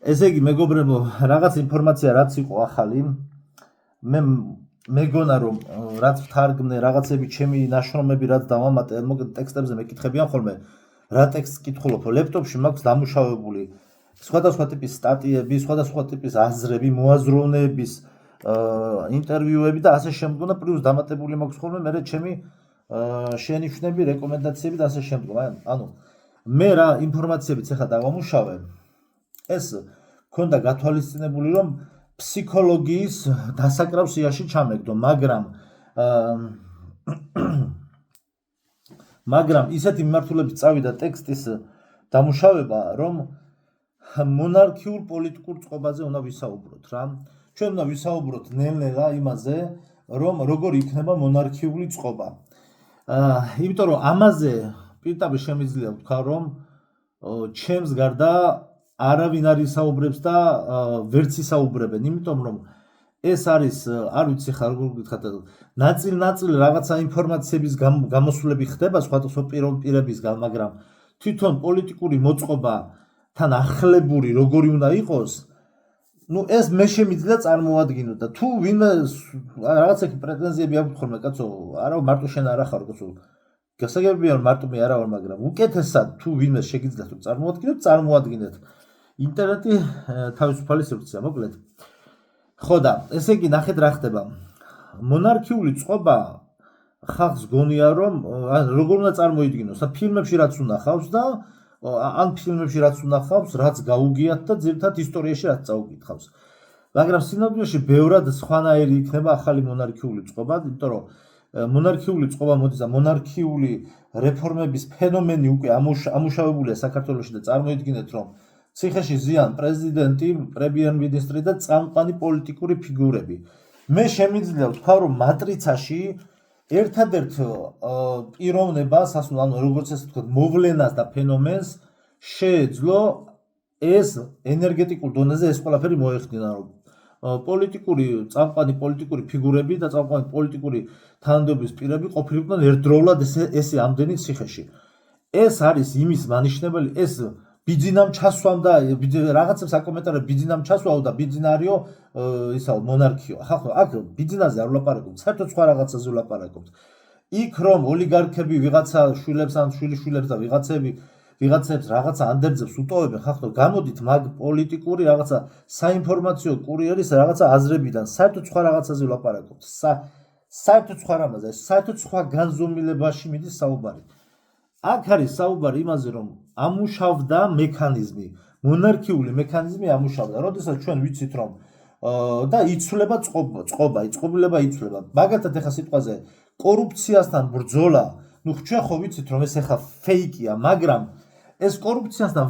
ესე იგი, მეგობრებო, რაღაც ინფორმაცია რაც იყო ახალი, მე მეგონა რომ რაც ვთარგმნე რაღაცები ჩემი ნაშრომები რაც დავამატე, მოკლედ ტექსტებზე მეკითხებიან ხოლმე, რა ტექსტს კითხულობ, ლეპტოპში მაქვს დამუშავებული სხვადასხვა ტიპის სტატიები, სხვადასხვა ტიპის აზრები, მოაზროვნეების ინტერვიუები და ასე შემდგომ და პლუს დამატებული მაქვს ხოლმე მე ჩემი შენიშვნები, რეკომენდაციები და ასე შემდგომ. ანუ მე რა ინფორმაციებიც ახლა დავამუშავე, ეს ქონდა გათვალისწინებული რომ ფსიქოლოგიის დასაკრავ სიაში ჩამეგდო, მაგრამ ისეთი მიმართულებით წავიდა ტექსტის დამუშავება, რომ მონარქიულ პოლიტიკურ წყობაზე უნდა ვისაუბროთ რა. ჩვენ უნდა ვისაუბროთ ნელ-ნელა იმაზე, რომ როგორ იქნება მონარქიული წყობა. იმიტომ რომ ამაზე პირდაპირ შემიძლია ვთქვა, რომ ჩემს გარდა არავინ არ ისაუბრებს და ვერც ისაუბრებენ, იმიტომ რომ ეს არის, არ ვიცი ხა როგორ გითხრათ, ნაწილ-ნაწილ რაღაცა ინფორმაციების გამოსვლები ხდება სხვადასხვა პირებისგან, მაგრამ თვითონ პოლიტიკური მოწყობა თან ახლებური როგორი უნდა იყოს, ну ეს მე შემიძლია წარმოადგინო და თუ ვინმე რაღაცა პრეტენზიები აქვს ხოლმე კაცო, არა მარტო შენ არ ახარ კაცო, გასაგებია რომ მარტო მე არა ვარ, მაგრამ უკეთესად თუ ვინმე შეგიძლიათ რომ წარმოადგინოთ, წარმოადგინეთ. ინტერნეტი თავისუფალი სივრცეა, მოკლედ. ხო და ესე იგი ნახეთ რა ხდება. მონარქიული წყობა ხალხს გონია რომ როგორ უნდა წარმოიდგინოს, ფილმებში რაც უნახავს და ან ფილმებში რაც უნახავს, რაც გაუგიათ და ძირითადად ისტორიაში რაც წაუკითხავს. მაგრამ სინამდვილეში ბევრად სხვანაირი იქნება ახალი მონარქიული წყობა, იმიტომ რომ მონარქიული წყობა მოდის და მონარქიული რეფორმების ფენომენი უკვე ამუშავებულია საქართველოში და წარმოიდგინეთ რომ ციხეში ზიან პრეზიდენტი, პრემიერ-მინისტრი და წამყვანი პოლიტიკური ფიგურები. მე შემიძლია ვთქვა რომ მატრიცაში ერთადერთ პიროვნებას, ანუ როგორც ესე ვთქვათ, მოვლენას და ფენომენს შეეძლო ეს ენერგეტიკულ დონეზე ეს ყველაფერი მოეხდინა, რომ წამყვანი პოლიტიკური ფიგურები და წამყვანი პოლიტიკური თანამდებობის პირები ყოფილიყვნენ ერთდროულად ესე ამდენი ციხეში. ეს არის იმის მანიშნებელი, ეს ბიძინამ ჩასვამდა, რაღაცებს აკომენტარებ, ბიძინამ ჩასვაო და ბიძინარიო ისაო მონარქიო. ახლა აქ ბიძინაზე არ ვლაპარაკობთ, საერთოდ სხვა რაღაცაზე ვლაპარაკობთ. იქ რომ ოლიგარქები ვიღაცა შვილებს ან შვილიშვილებს და ვიღაცებს რაღაცა ანდერძებს უტოვებენ, ხახტო გამოდით მაგ პოლიტიკური რაღაცა საინფორმაციო კურიერის რაღაცა აზრებიდან, საერთოდ სხვა რაღაცაზე ვლაპარაკობთ. საერთოდ სხვა რამაზე, საერთოდ სხვა განზომილებაში მიდის საუბარი. აქ არის საუბარი იმაზე, რომ ამუშავდა მექანიზმი, მონარქიული მექანიზმი ამუშავდა. როდესაც ჩვენ ვიცით, რომ და იცვლება წყობილება იცვლება. მაგალითად ახლა სიტყვაზე კორუფციასთან ბრძოლა, ну ჩვენ ხო ვიცით, რომ ეს ახლა ფეიკია, მაგრამ ეს კორუფციასთან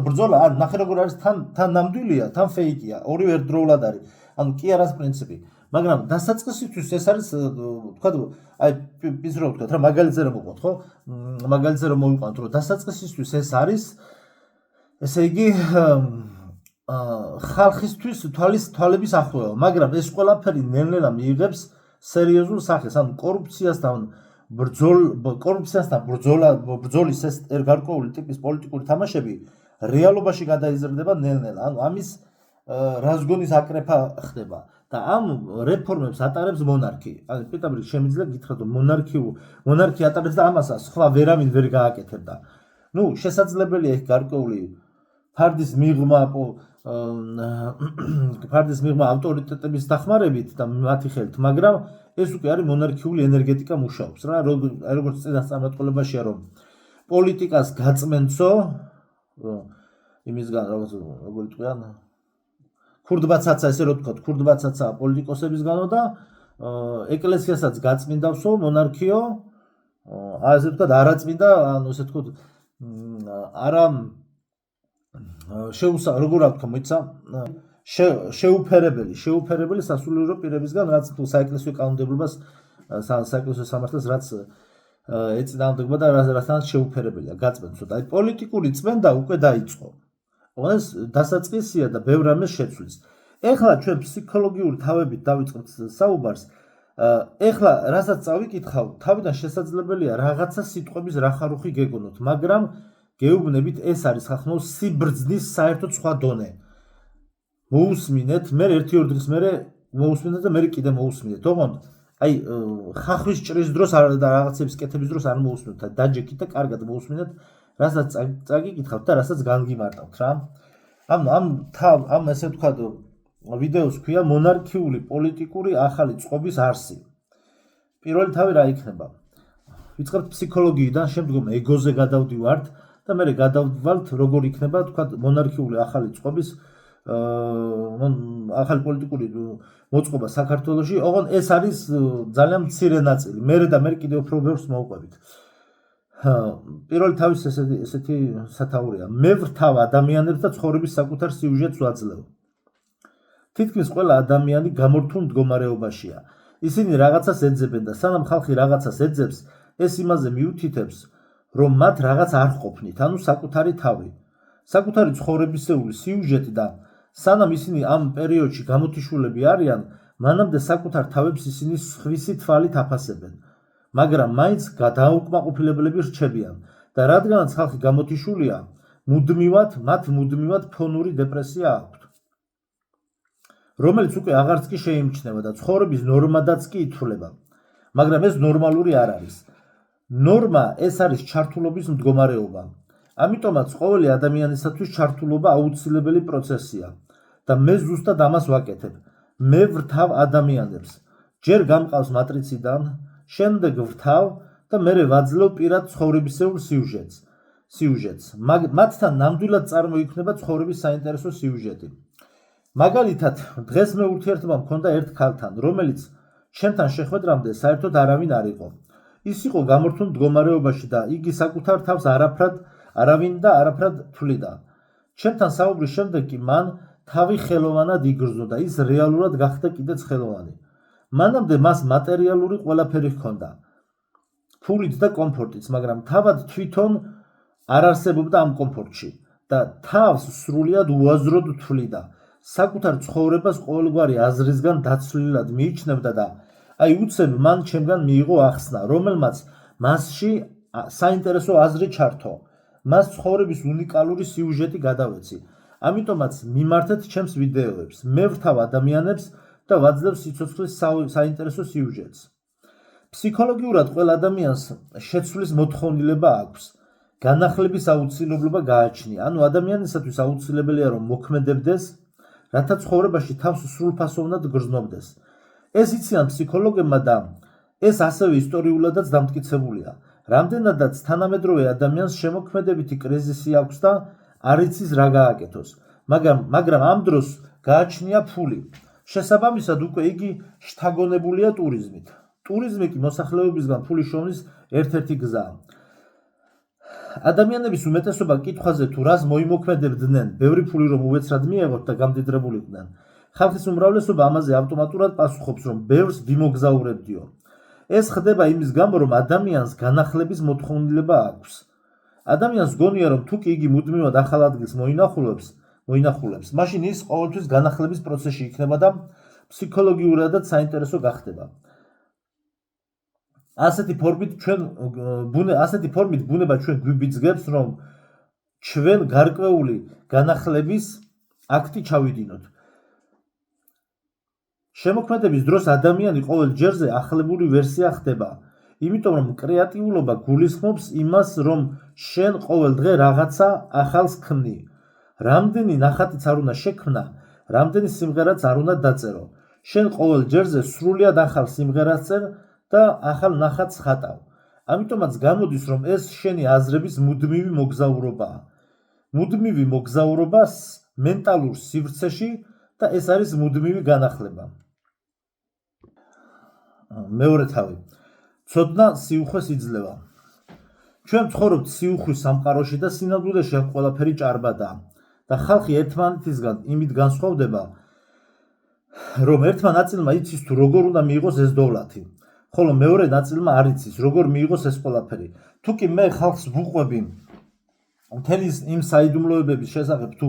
ბრძოლა, არ ნახე როგორ არის თან ნამდვილია, თან ფეიკია, ორივე ერთდროულად არის. ანუ კი არას პრინციპი. მაგრამ დასაწყისისთვის ეს არის, თქვა, აი ის რო ვთქვათ რა, მაგალითზე რომ მოყვოთ, ხო? მაგალითზე რომ მოვიყვანოთ, რომ დასაწყისისთვის ეს არის, ესე იგი, ხალხისთვის თვალების ახღვევა, მაგრამ ეს ყველაფერი ნელ-ნელა მიიღებს სერიოზულ სახეს, ანუ კორუფციასთან ბრძოლის ეს გარკვეული ტიპის პოლიტიკური თამაშები რეალობაში გადაიზრდება ნელ-ნელა. ანუ ამის რაზგონის აკრეფა ხდება. და ამ რეფორმებს ატარებს მონარქი. ანუ პირდაპირ შემიძლია გითხრათ, რომ მონარქი ატარებს და ამას სხვა ვერავინ ვერ გააკეთებდა. ну შესაძლებელია ეს გარკვეული ფარდის მიღმა ავტორიტეტების დახმარებით და მათი ხელით, მაგრამ ეს უკვე არის მონარქიული ენერგეტიკა მუშაობს რა, როგორც წინასწარმეტყველებაშია, რომ პოლიტიკას გაწმენდსო იმისგან როგორ თქვენ ქურდბაცაცა, ესე რო ვთქვათ, ქურდბაცაცა პოლიტიკოსებისგანო და ეკლესიასაც გაწმინდავსო მონარქიო, ასე ვთქვათ, არაწმინდა, ანუ ესე ვთქვათ, არა როგორ ვთქვა, მოიცა, შეუფერებელი სასულიერო პირებისგან, რაც საეკლესიო კანონმდებლობას, საეკლესიო სამართლს, რაც ეწინააღმდეგება და რასთან შეუფერებელია, გაწმენდსო. და პოლიტიკური წმენდა უკვე დაიწყო. ეს დასაწყისია და ბევრ რამეს შეცვლის. ეხლა ჩვენ ფსიქოლოგიური თავებით დავიწყებთ საუბარს. ეხლა რასაც წავიკითხავ, თავიდან შესაძლებელია რაღაცა სიტყვების რახარუხი გეგონოთ, მაგრამ გეუბნებით ეს არის ხახნო სიბრძნის საერთოდ სხვა დონე. მოусმინეთ, მე ერთი-ორი დღის მერე მოусმინეთ და მე კიდე მოусმინეთ. ოღონდ აი ხახვის ჭრის დროს და რაღაცების კეთების დროს არ მოусმინეთ, დაჯექით და კარგად მოусმინეთ, რასაც წაგიკითხავთ და რასაც განგიმარტავთ რა. ამ ესე ვთქვათ ვიდეოს ქვია მონარქიული პოლიტიკური ახალი წყობის არსი. პირველი თავი რა იქნება? ვიწყებთ ფსიქოლოგიიდან, შემდგომ ეგოზე გადავდივართ და მე გადავდივართ როგორ იქნება თქვათ მონარქიული ახალი წყობის ახალი პოლიტიკური მოწყობა საქართველოში. ოღონდ ეს არის ძალიან მცირე ნაწილი. მე კიდევ უფრო ბევრს მოვყვებით. პირველი თავის ესეთი სათაურია. მე ვრთავ ადამიანებს და ცხოვრების საკუთარ სიუჟეტს ვაძლევ. თითქმის ყველა ადამიანი გამორთულ მდგომარეობაშია. ისინი რაღაცას ეძებენ და სანამ ხალხი რაღაცას ეძებს, ეს იმაზე მიუთითებს, რომ მათ რაღაც არ ყოფნით, ანუ საკუთარი თავი, საკუთარი ცხოვრებისეული სიუჟეტი და სანამ ისინი ამ პერიოდში გამოთიშულები არიან, მანამდე საკუთარ თავებს ისინი სხვისი თვალით აფასებენ, მაგრამ მაინც გადაუკმაყოფილებლები რჩებიან და რადგანაც ხალხი გამოთიშულია, მათ მუდმივად ფონური დეპრესია აქვთ, რომელიც უკვე აღარც კი შეიმჩნევა და ცხოვრების ნორმადაც კი ითვლება, მაგრამ ეს ნორმალური არ არის. ნორმა ეს არის ჩართულობის მდგომარეობა. ამიტომაც ყოველი ადამიანისათვის ჩართულობა აუცილებელი პროცესია და მე ზუსტად ამას ვაკეთებ. მე ვრთავ ადამიანებს. ჯერ გამყავს მატრიციდან, შემდეგ ვრთავ და მერე ვაძლევ პირად ცხოვრებისეულ სიუჟეტს. მათთან ნამდვილად წარმოიქმნება ცხოვრების საინტერესო სიუჟეტი. მაგალითად, დღეს მე ურთიერთობა მქონდა ერთ ქალთან, რომელიც ჩემთან შეხვედრამდე საერთოდ არავინ არ იყო. ის იყო გამორთულ მდგომარეობაში და იგი საკუთარ თავს არავინ და არაფრად თვლიდა. ჩემთან საუბრის შემდეგ კი მან თავი ხელოვანად იგრძნო და ის რეალურად გახდა კიდეც ხელოვანი. მანამდე მას მატერიალური ყველაფერი ჰქონდა, ფულით და კომფორტიც, მაგრამ თავად თვითონ არ არსებობდა ამ კომფორტში და თავს სრულიად უაზროდ თვლიდა. საკუთარ ცხოვრებას ყოველგვარი აზრისგან დაცლილად მიიჩნევდა და აი უცებ მან ჩემგან მიიღო ახსნა, რომელმაც მასში საინტერესო აზრი ჩართო. მას ცხოვრების უნიკალური სიუჟეტი გადავეცი. ამიტომაც მიმართეთ ჩემს ვიდეოებს. მე ვრთავ ადამიანებს და ვაძლევ სიცოცხლის საინტერესო სიუჟეტს. ფსიქოლოგიურად ყველა ადამიანს შეცვლის მოთხოვნილება აქვს. განახლების აუცილებლობა გააჩნია. ანუ ადამიანისათვის აუცილებელია რომ მოქმედებდეს, რათა ცხოვრებაში თავს სრულფასოვნად გრძნობდეს. ეს იციან ფსიქოლოგებმა და ეს ასევე ისტორიულადაც დამტკიცებულია. რამდენადაც თანამედროვე ადამიანს შემოქმედებითი კრიზისი აქვს და არ იცის რა გააკეთოს, მაგრამ ამ დროს გააჩნია ფული. შესაბამისად უკვე იგი შთაგონებულია ტურიზმით. ტურიზმი კი მოსახლეობისგან ფულის შოვნის ერთ-ერთი გზაა. ადამიანების უმეტესობა კითხვაზე თუ რას მოიმოქმედებდნენ, ბევრი ფული რომ უეცრად მიეღოთ და გამდიდრებულიყვნენ, ხალხის უმრავლესობა ამაზე ავტომატურად პასუხობს, რომ ბევრს ვიმოგზაურებდიო. ეს ხდება იმის გამო, რომ ადამიანს განახლების მოთხოვნილება აქვს. ადამიანს გონია, რომ თუ კი იგი მუდმივად ახალ ადგილს მოინახულებს, მაშინ ის ყოველთვის განახლების პროცესში იქნება და ფსიქოლოგიურადაც საინტერესო გახდება. ასეთი ფორმით ბუნება ჩვენ გვიბიძგებს, რომ ჩვენ გარკვეული განახლების აქტი ჩავიდინოთ. შემოქმედების დროს ადამიანი ყოველ ჯერზე ახალებული ვერსია ხდება, იმიტომ რომ კრეატიულობა გულისხმობს იმას, რომ შენ ყოველ დღე რაღაცა ახალს ქმნი. რამდენი ნახატიც არ უნდა შექმნა, რამდენი სიმღერაც არ უნდა დაწერო. შენ ყოველ ჯერზე სრულიად ახალ სიმღერას წერ და ახალ ნახატს ხატავ. ამიტომაც გამოდის, რომ ეს შენი აზრების მუდმივი მოგზაურობაა. მუდმივი მოგზაურობა მენტალურ სივრცეში და ეს არის მუდმივი განახლება. მეორე თავი. ცოდნა სიუხვეს იძლევა. ჩვენ ვცხოვრობთ სიუხვის სამყაროში და სინამდვილეში აქ ყველაფერი ჭარბადაა და ხალხი ერთმანეთისგან იმით განსხვავდება, რომ ერთმა ნაწილმა იცის თუ როგორ უნდა მიიღოს ეს დოვლათი, ხოლო მეორე ნაწილმა არ იცის როგორ მიიღოს ეს ყველაფერი. თუ კი მე ხალხს ვუყვები მთელი იმ საიდუმლოებების შესახებ, თუ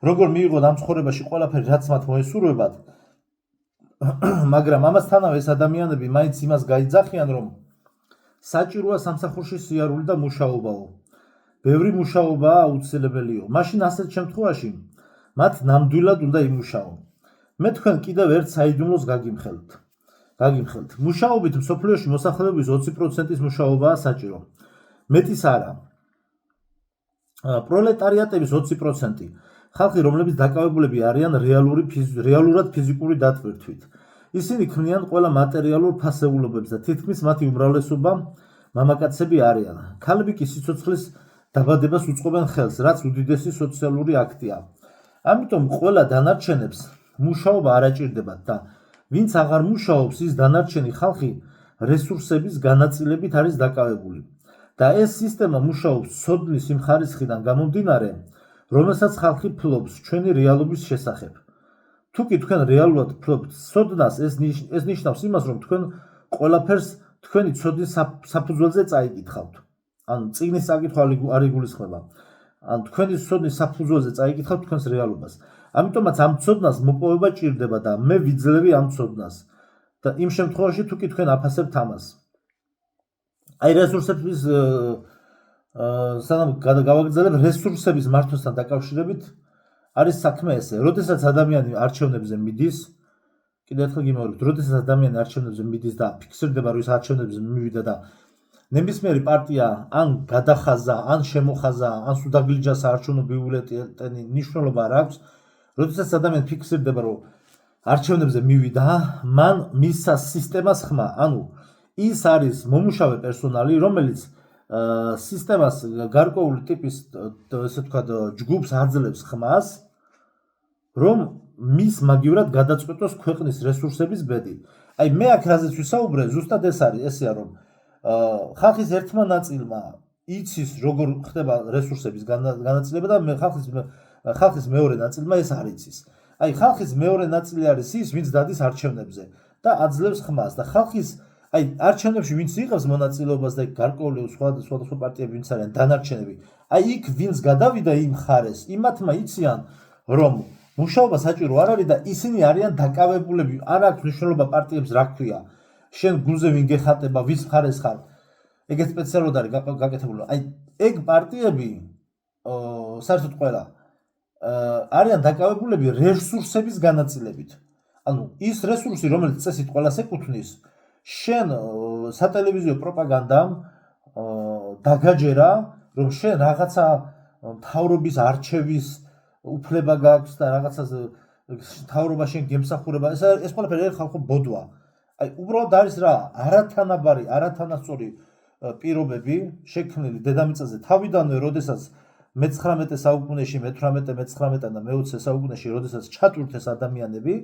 როგორ მიიღოთ ამ ცხოვრებაში ყველაფერი, რაც მათ მოესურვებათ, მაგრამ ამასთანავე ეს ადამიანები მაინც იმას გაიძახიან, რომ საჭიროა სამსახურში სიარული და მუშაობაო. ბევრი მუშაობაა აუცილებელიო. მაშინ ასეთ შემთხვევაში მათ ნამდვილად უნდა იმუშაონ. მე თქვენ კიდევ ერთ საიდუმლოს გაგიმხელთ. მუშაობით მსოფლიოში მოსახლეობის 20%-ის მუშაობაა საჭირო. მეტის არა. პროლეტარიატების 20%, ხალხი, რომლებიც დაკავებულები არიან რეალურად ფიზიკური დატვირთვით. ისინი ქმნიან ყველა მატერიალურ ფასეულობებს და თითქმის მათი უმრავლესობა მამაკაცები არიან. ქალები კი სიცოცხლის დაბადებას უწყობენ ხელს, რაც უდიდესი სოციალური აქტია. ამიტომ ყველა დანარჩენებს მუშაობა არ აჭირდებათ და ვინც აღარ მუშაობს, ის დანარჩენი ხალხი რესურსების განაწილებით არის დაკავებული. და ეს სისტემა მუშაობს ცოდნის იმ ხარისხიდან გამომდინარე, რომელსაც ხალხი ფლობს ჩვენი რეალობის შესახებ. თუ კი თქვენ რეალურად ფლობთ ცოდნას, ეს ნიშნავს იმას, რომ თქვენ ყველაფერს თქვენი ცოდნის საფუძველზე წაიკითხავთ. ან წიგნის წაკითხვა არ იგულისხმება. ან თქვენი ცოდნის საფუძველზე წაიკითხავთ თქვენს რეალობას. ამიტომაც ამ ცოდნას მოპოვება ჭირდება და მე ვიძლევი ამ ცოდნას. და იმ შემთხვევაში თუ კი თქვენ აფასებთ ამას. აი რესურსების სანამ გავაგრძელებ რესურსების მართვასთან დაკავშირებით არის საქმე ესე. როდესაც ადამიანი არჩევნებზე მიდის, კიდევ ერთხელ გიმეორებთ, როდესაც ადამიანი არჩევნებზე მიდის და ფიქსირდება, რომ ის არჩევნებზე მივიდა და ნებისმიერი პარტია ან გადახაზა, ან შემოხაზა, ან სუდაგლიჯას არჩევნო ბიულეტენი ნიშნულობა არ აქვს, როდესაც ადამიანი ფიქსირდება, რომ არჩევნებზე მივიდა, მან მისცა სისტემას ხმა, ანუ ის არის მომუშავე პერსონალი, რომელიც სისტემას გარკვეული ტიპის, ესე ვთქვათ, ჯგუფს აძლევს ხმას, რომ მის მაგივრად გადაწყვეტოს ქვეყნის რესურსების ბედი. აი მე აქ რაზეც ვისაუბრე, ზუსტად ეს არის, ესეა, რომ ხალხის ერთმა ნაწილმა იცის, როგორ ხდება რესურსების განაწილება და ხალხის მეორე ნაწილმა ეს არ იცის. აი ხალხის მეორე ნაწილი არის ის, ვინც დადის არჩევნებზე და აძლევს ხმას და ხალხის აი არჩევნებში ვინც იღებს მონაწილეობას და გარკვეული სხვადასხვა პარტიები ვინც არიან დანარჩენები, აი იქ ვინც გადავიდა იმ ხარეს, იმათმა იციან, რომ მუშაობა საჭირო არ არის და ისინი არიან დაკავებულები, არ აქვს მნიშვნელობა პარტიებს რა ქვია. შენ გულზე ვინ გეხატება, ვის მხარეს ხარ. ეგეც სპეციალურად არის გაკეთებული. აი ეგ პარტიები საერთოდ ყველა არიან დაკავებულები რესურსების განაწილებით. ანუ ის რესურსი, რომელიც წესით ყველას ეკუთვნის, შენ სატელევიზიო პროპაგანდამ დაგაჯერა, რომ შენ რაღაცა მთავრობის არჩევის უფლება გაქვს და რაღაცა მთავრობა შენ გემსახურება. ეს ყველაფერი ხალხო ბოდვა. აი უბრალოდ არის რა, არათანაბარი, არათანასწორი პირობები შექმნილი დედამიწაზე თავიდანვე, როდესაც მე-19 საუკუნეში, მე-18 და მე-20 საუკუნეში, როდესაც ჩატვირთეს ადამიანები,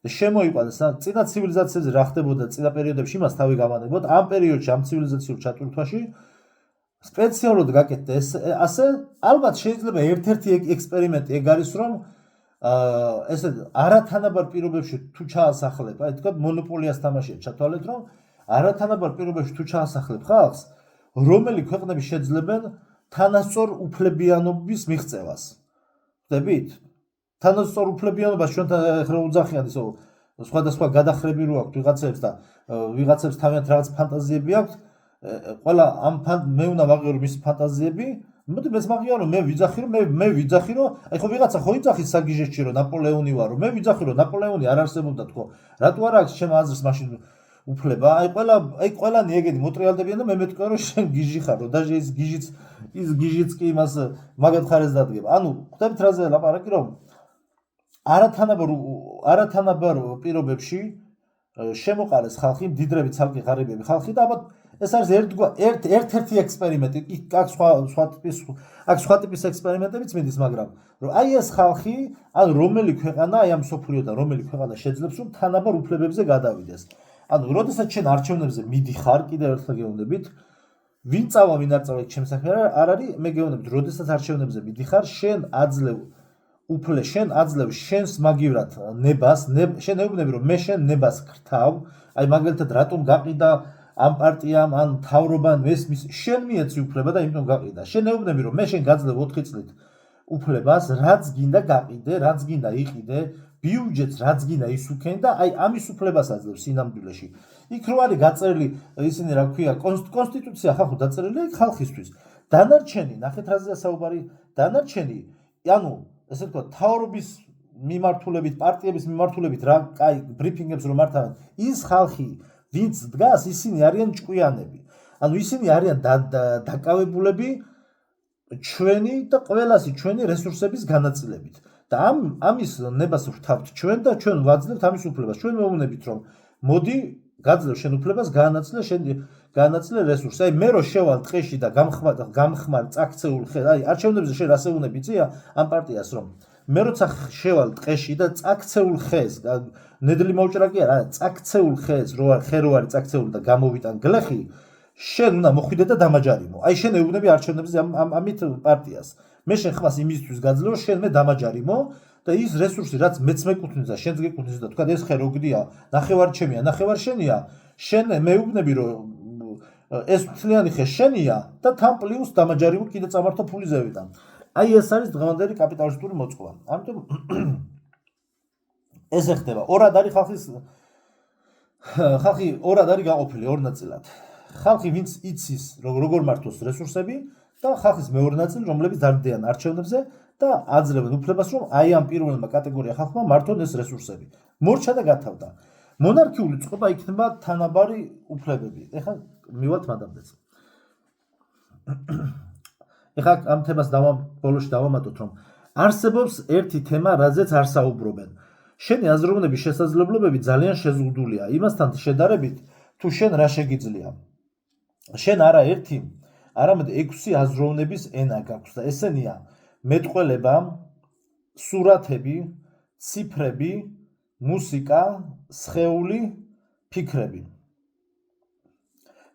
შემოიყვანეს წინა ცივილიზაციებზე რა ხდებოდა წინა პერიოდებში, იმას თავი გავანებოთ, ამ პერიოდში, ამ ცივილიზაციურ ჩატვირთვაში სპეციალურად გაკეთდა ასე, ალბათ შეიძლება ერთ-ერთი ექსპერიმენტი ეგ არის, რომ ესე არათანაბარ პირობებში თუ ჩაასახლებ, აი თქვა მონოპოლიას თამაშია ჩათვალეთ, რომ არათანაბარ პირობებში თუ ჩაასახლებ ხალხს, რომელი ქვეყნები შეძლებენ თანასწორ უფლებიანობის მიღწევას. ხდებით? თანასწორ უფლებიანობას ჩვენთან ახლა უძახიან ისო სხვადასხვა გადახრები რო აქვს ვიღაცებს და ვიღაცებს თავიანთ რაღაც ფანტაზიები აქვს. ყველა ამ მე უნდა ვაღიარო მის ფანტაზიები. მოდი მეც მაღიარო, მე ვიძახი რომ მე ვიძახი რომ აი ხო ვიღაცა ხო იძახის საგიჟეში რომ ნაპოლეონი ვარო. მე ვიძახი რომ ნაპოლეონი არ არსებობდა თქო. რატო არ აქვს ჩემ აზრს მაშინ უფლება? აი ყველანი ეგენი მოტრიალდებიან და მე მეთქვა რომ შენ გიჟი ხარ, რომ დაჟე ის გიჟიც კი იმას მაგათ ხარეს დადგება. ანუ ხვდებით რაზე ლაპარაკი რომ არათანაბარ პირობებში შემოყარეს ხალხი, მდიდრები ცალკე ღარიბები ხალხი და ალბათ ეს არის ერთ-ერთი ექსპერიმენტი. აქ სხვა ტიპის ექსპერიმენტებიც მიდის, მაგრამ რომ აი ეს ხალხი, ან რომელი ქვეყანა, აი ამ მსოფლიოდან რომელი ქვეყანა შეძლებს, რომ თანაბარ უფლებებზე გადავიდეს. ანუ როდესაც შენ არჩევნებზე მიდიხარ, კიდევ ერთხელ გეუბნებით, ვინ წავა, ვინ არ წავა, ჩემ საქმე არ არის, მე გეუბნებით, როდესაც არჩევნებზე მიდიხარ, შენ აძლევ შენს მაგივრად ნებას, შენ ეუბნები რომ მე შენ ნებას ქრთავ, აი მაგალითად რატომ გაყიდა ამ პარტიამ, ან მთავრობამ ესმის, შენ მიეცი უფლება და იმიტომ გაყიდა. შენ ეუბნები რომ მე შენ გაძლევ 4 წლით უფლებას, რაც გინდა გაყიდე, რაც გინდა იყიდე, ბიუჯეტს რაც გინდა ისუქენ და აი ამის უფლებას აძლევს სინამდვილეში. იქ რო არის გაწერილი ისინი რა ქვია, კონსტიტუცია ხახო დაწერილია ხალხისთვის. დანარჩენი, ნახეთ რაზეა საუბარი, დანარჩენი, ანუ ესე ვთქვათ, მთავრობის მიმართულებით, პარტიების მიმართულებით რა კაი ბრიფინგებს რომ მართავენ, ის ხალხი, ვინც დგას, ისინი არიან ჭკვიანები. ანუ ისინი არიან დაკავებულები ჩვენი და ყველასი ჩვენი რესურსების განაწილებით. და ამის ნებას ვთავთ ჩვენ და ჩვენ ვაძლევთ ამის უფლებას. ჩვენ მოვუნებით რომ მოდი გაძლევ შენ უფლებას, განაწილე რესურსი. აი მე რო შევალ ტყეში და გამხმარ წაქცეულ ხე, აი არჩევნებზე შენ ასე უნები წია ამ პარტიას რომ მე როცა შევალ ტყეში და წაქცეულ ხეს, ნედლი მოვჭრა კი არა, წაქცეულ ხეს რო არის წაქცეული და გამოვიტან გლეხი, შენ უნდა მოხვიდე და დამაჯარიმო. აი შენ ეუბნები არჩევნებზე ამით პარტიას. მე შენ ხმას იმისთვის გაძლევ, შენ მე დამაჯარიმო და ის რესურსი რაც მეც მეკუთვნის და შენც გეკუთვნის და თქვა ეს ხე რო გდია, ნახევარ ჩემია, ნახევარ შენია, შენ მეუბნები რომ ეს მთლიანი ხე შენია და თან პლუს დამაჯარიმო კიდე წამართო ფული ზევიდან. აი ეს არის დღევანდელი კაპიტალისტური მოწყობა. ამიტომ ესე ხდება. ხალხი ორად არის გაყოფილი ორ ნაწილად. ხალხი ვინც იცის როგორ მართოს რესურსები და ხალხის მეორე ნაწილი რომლებიც დარდიან არჩევნებზე და აძლევენ უფლებას რომ აი ამ პირველმა კატეგორია ხალხმა მართონ ეს რესურსები. მორჩა და გათავდა. მონარქიული წყობა იქნება თანაბარი უფლებები. ეხლა მივალთ მადამდეც. ეხლა ამ თემას ბოლოში დავამატოთ რომ არსებობს ერთი თემა, რაზეც არ საუბრობენ. შენი აზროვნების შესაძლებლობები ძალიან შეზღუდულია. იმასთან შედარებით თუ შენ რა შეგიძლია. შენ არა ერთი, არამედ 6 აზროვნების ენა გაქვს და ესენია მეტყველება, სურათები, ციფრები, მუსიკა, სხეული, ფიქრები.